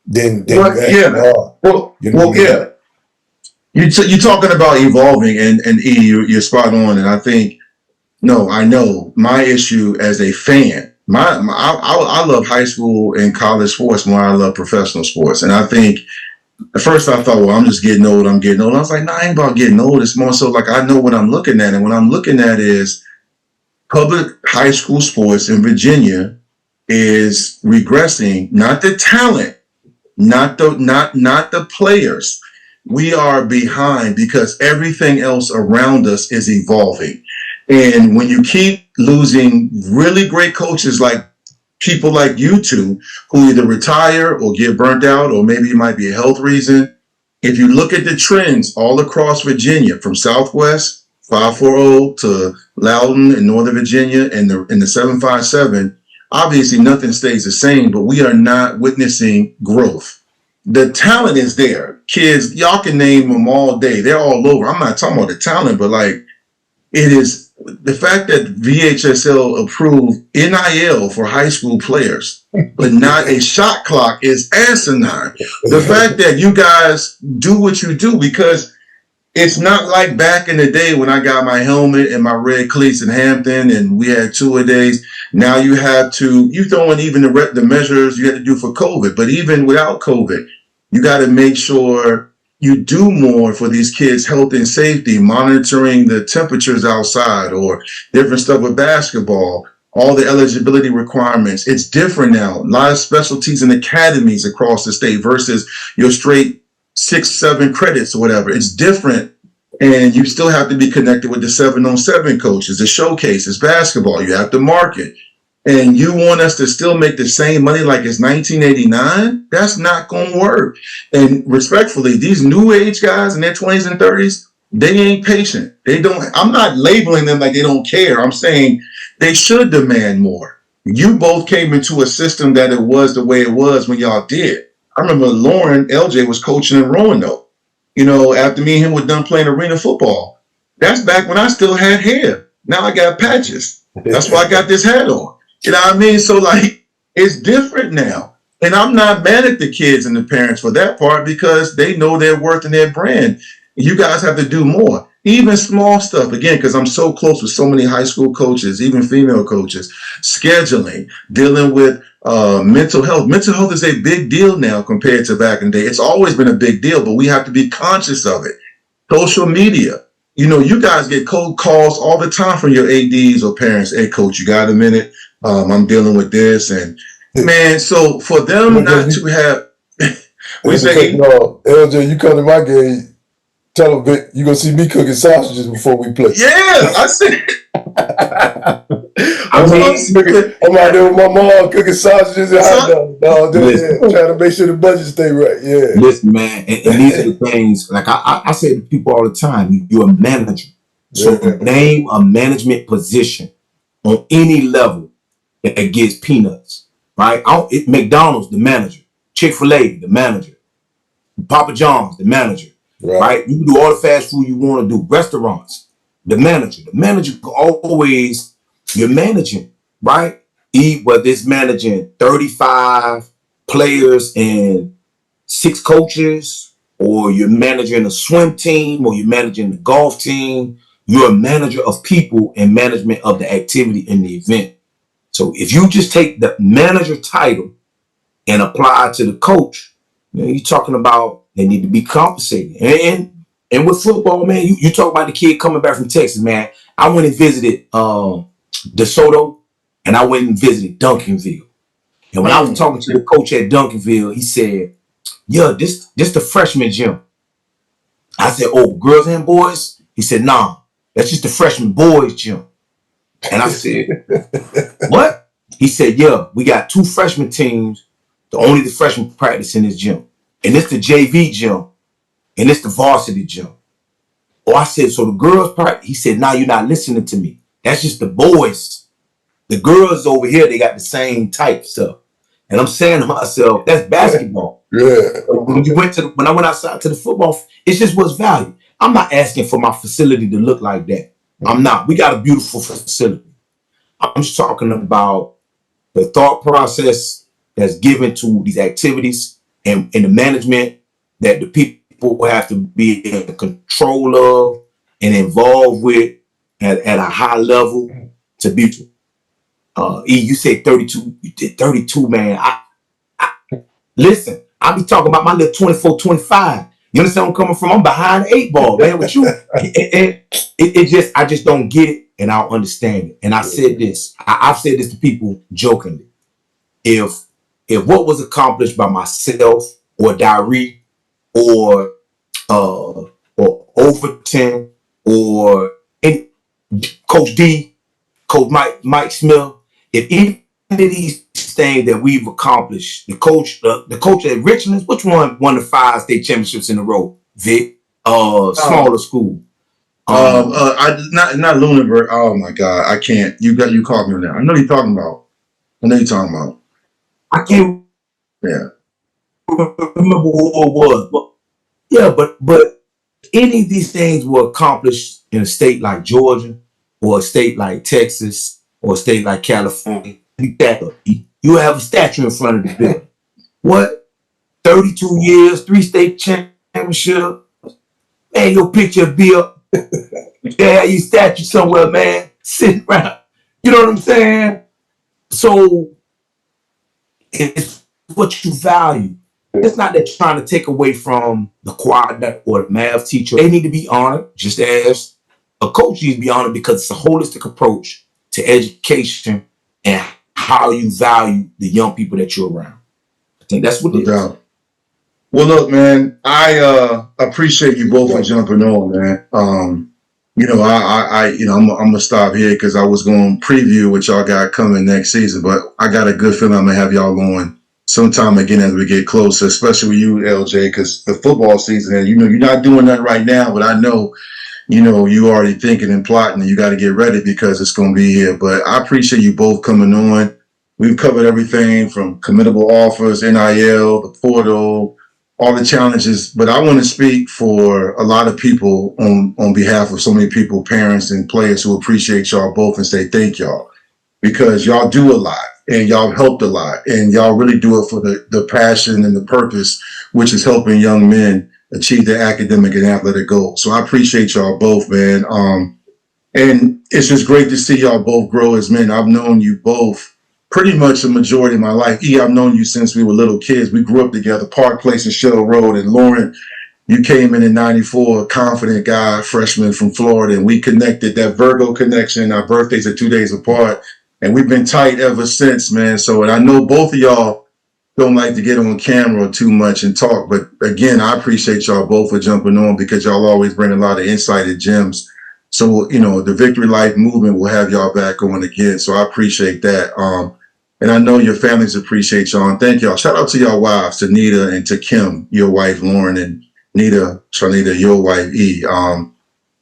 than you actually are. Yeah. You're talking about evolving, and you're spot on, and I think I know my issue as a fan. I love high school and college sports more than I love professional sports. And I think at first I thought, well, I'm just getting old. I'm getting old. I was like, I ain't about getting old. It's more so like I know what I'm looking at. And what I'm looking at is public high school sports in Virginia is regressing, not the talent, not the players. We are behind because everything else around us is evolving. And when you keep losing really great coaches like people like you two who either retire or get burnt out, or maybe it might be a health reason. If you look at the trends all across Virginia, from Southwest 540 to Loudoun in Northern Virginia and the 757, obviously nothing stays the same, but we are not witnessing growth. The talent is there. Kids, y'all can name them all day. They're all over. I'm not talking about the talent, but like it is the fact that VHSL approved NIL for high school players, but not a shot clock is asinine. The fact that you guys do what you do, because it's not like back in the day when I got my helmet and my red cleats in Hampton and we had 2-a-days. Now you throw in even the measures you had to do for COVID. But even without COVID, you got to make sure you do more for these kids' health and safety, monitoring the temperatures outside or different stuff with basketball, all the eligibility requirements. It's different now. A lot of specialties and academies across the state versus your straight 6, 7 credits or whatever. It's different. And you still have to be connected with the 7-on-7 coaches, the showcases, basketball. You have to market. And you want us to still make the same money like it's 1989? That's not going to work. And respectfully, these new age guys in their 20s and 30s, they ain't patient. They don't, I'm not labeling them like they don't care. I'm saying they should demand more. You both came into a system that it was the way it was when y'all did. I remember Loren, LJ was coaching in Roanoke. You know, after me and him were done playing arena football. That's back when I still had hair. Now I got patches. That's why I got this hat on. You know what I mean? So, like, it's different now. And I'm not mad at the kids and the parents for that part because they know their worth and their brand. You guys have to do more. Even small stuff, again, because I'm so close with so many high school coaches, even female coaches, scheduling, dealing with mental health. Mental health is a big deal now compared to back in the day. It's always been a big deal, but we have to be conscious of it. Social media. You know, you guys get cold calls all the time from your ADs or parents. Hey, coach, you got a minute? I'm dealing with this. And, man, so for them not to have... we say, LJ, you come to my game, tell them you're going to see me cooking sausages before we play. Yeah, I said... I'm out there with my mom cooking sausages and hot dogs. Trying to make sure the budget stay right. Yeah. Listen, man, and these are the things, like I say to people all the time, you're a manager. So name a management position on any level that gets peanuts, right? McDonald's, the manager. Chick-fil-A, the manager. Papa John's, the manager, right? You can do all the fast food you want to do. Restaurants, the manager. The manager always... You're managing, right? Whether it's managing 35 players and 6 coaches, or you're managing a swim team, or you're managing the golf team, you're a manager of people and management of the activity in the event. So if you just take the manager title and apply it to the coach, you know, you're talking about they need to be compensated. And with football, man, you talk about the kid coming back from Texas, man. I went and visited DeSoto, and I went and visited Duncanville. And when I was talking to the coach at Duncanville, he said, yeah, this the freshman gym. I said, oh, girls and boys? He said, nah, that's just the freshman boys gym. And I said, what? He said, yeah, we got 2 freshman teams. Only the freshmen practice in this gym. And it's the JV gym. And it's the varsity gym. Oh, I said, so the girls part? He said, nah, you're not listening to me. That's just the boys. The girls over here, they got the same type stuff. And I'm saying to myself, that's basketball. Yeah. When I went outside to the football, it's just what's valued. I'm not asking for my facility to look like that. I'm not. We got a beautiful facility. I'm just talking about the thought process that's given to these activities and the management that the people have to be in control of and involved with at a high level to be. You said 32. You did 32, man. Listen, I be talking about my little 24, 25. You understand where I'm coming from? I'm behind the 8 ball, man. With you, I just don't get it, and I don't understand it. And I said this. I've said this to people jokingly. If what was accomplished by myself or Diary or Overton or Coach D, Coach Mike Smith, if any of these things that we've accomplished, the coach at Richlands, which one won the 5 state championships in a row? Vic, smaller school. Not Lunenburg. Oh my God, I can't. You caught me on that. I know you're talking about. I can't. Yeah. Remember what it was, but any of these things were accomplished in a state like Georgia, or a state like Texas, or a state like California. You have a statue in front of the building. What? 32 years, 3 state championships. and your picture be up. Yeah, you statue somewhere, man, sitting around. You know what I'm saying? So it's what you value. It's not that trying to take away from the choir or the math teacher. They need to be honored, just as a coach needs to be honored, because it's a holistic approach to education and how you value the young people that you're around. I think that's what No it is. doubt. Well, look, man, I appreciate you both for jumping on, man. I'm gonna stop here because I was going to preview what y'all got coming next season, but I got a good feeling I'm gonna have y'all on sometime again as we get closer, especially with you, LJ, because the football season, and you're not doing that right now, but I know, you already thinking and plotting, and you got to get ready because it's going to be here. But I appreciate you both coming on. We've covered everything from committable offers, NIL, the portal, all the challenges. But I want to speak for a lot of people on behalf of so many people, parents and players, who appreciate y'all both and say thank y'all, because y'all do a lot and y'all helped a lot, and y'all really do it for the passion and the purpose, which is helping young men achieve their academic and athletic goals. So I appreciate y'all both, man. And it's just great to see y'all both grow as men. I've known you both pretty much the majority of my life. I've known you since we were little kids. We grew up together, Park Place and Shell Road. And Loren, you came in '94, a confident guy, freshman from Florida, and we connected, that Virgo connection. Our birthdays are 2 days apart, and we've been tight ever since, man. So, and I know both of y'all don't like to get on camera too much and talk, but again, I appreciate y'all both for jumping on, because y'all always bring a lot of insight and gems. So, the Victory Life movement will have y'all back on again. So I appreciate that. And I know your families appreciate y'all. And thank y'all. Shout out to y'all wives, to Nita and to Kim, your wife, Loren, and Nita, Shanita, your wife, E.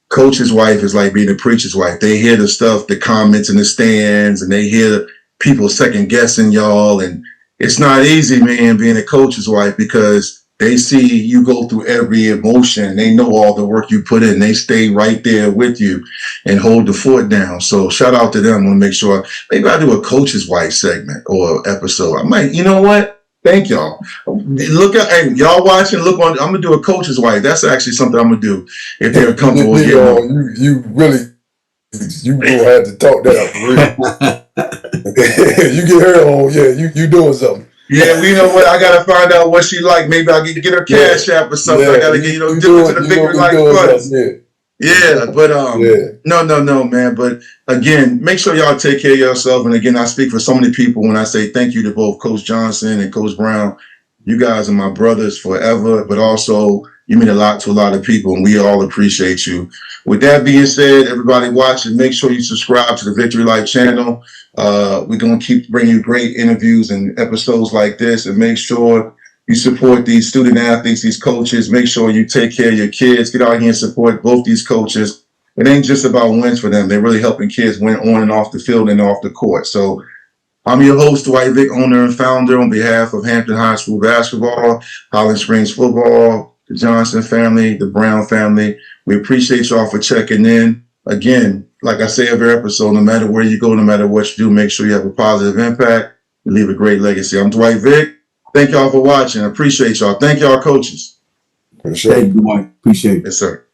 Coach's wife is like being a preacher's wife. They hear the stuff, the comments in the stands, and they hear people second guessing y'all. And it's not easy, man, being a coach's wife, because they see you go through every emotion. They know all the work you put in. They stay right there with you and hold the fort down. So shout out to them. I want to make sure maybe I do a coach's wife segment or episode. I might, you know what? Thank y'all. Look at, hey, y'all watching, look on, I'm going to do a coach's wife. That's actually something I'm going to do if they're comfortable. You really, you gonna have to talk that up for real. You get her on, yeah, you doing something. Yeah, well, you know what? I gotta find out what she like. Maybe I can get her Cash App or something. I gotta get dip into the Victory Life funds. Yeah, but no, man. But again, make sure y'all take care of yourself. And again, I speak for so many people when I say thank you to both Coach Johnson and Coach Brown. You guys are my brothers forever, but also you mean a lot to a lot of people, and we all appreciate you. With that being said, everybody watching, make sure you subscribe to the Victory Life channel. We're going to keep bringing you great interviews and episodes like this, and make sure you support these student athletes, these coaches. Make sure you take care of your kids. Get out here and support both these coaches. It ain't just about wins for them. They're really helping kids win on and off the field and off the court. So I'm your host, Dwight Vick, owner and founder, on behalf of Hampton High School basketball, Holland Springs football, the Johnson family, the Brown family. We appreciate y'all for checking in. Again, like I say every episode, no matter where you go, no matter what you do, make sure you have a positive impact and leave a great legacy. I'm Dwight Vick. Thank y'all for watching. I appreciate y'all. Thank y'all, coaches. For sure. Thank you, Dwight. Appreciate it. Yes, sir.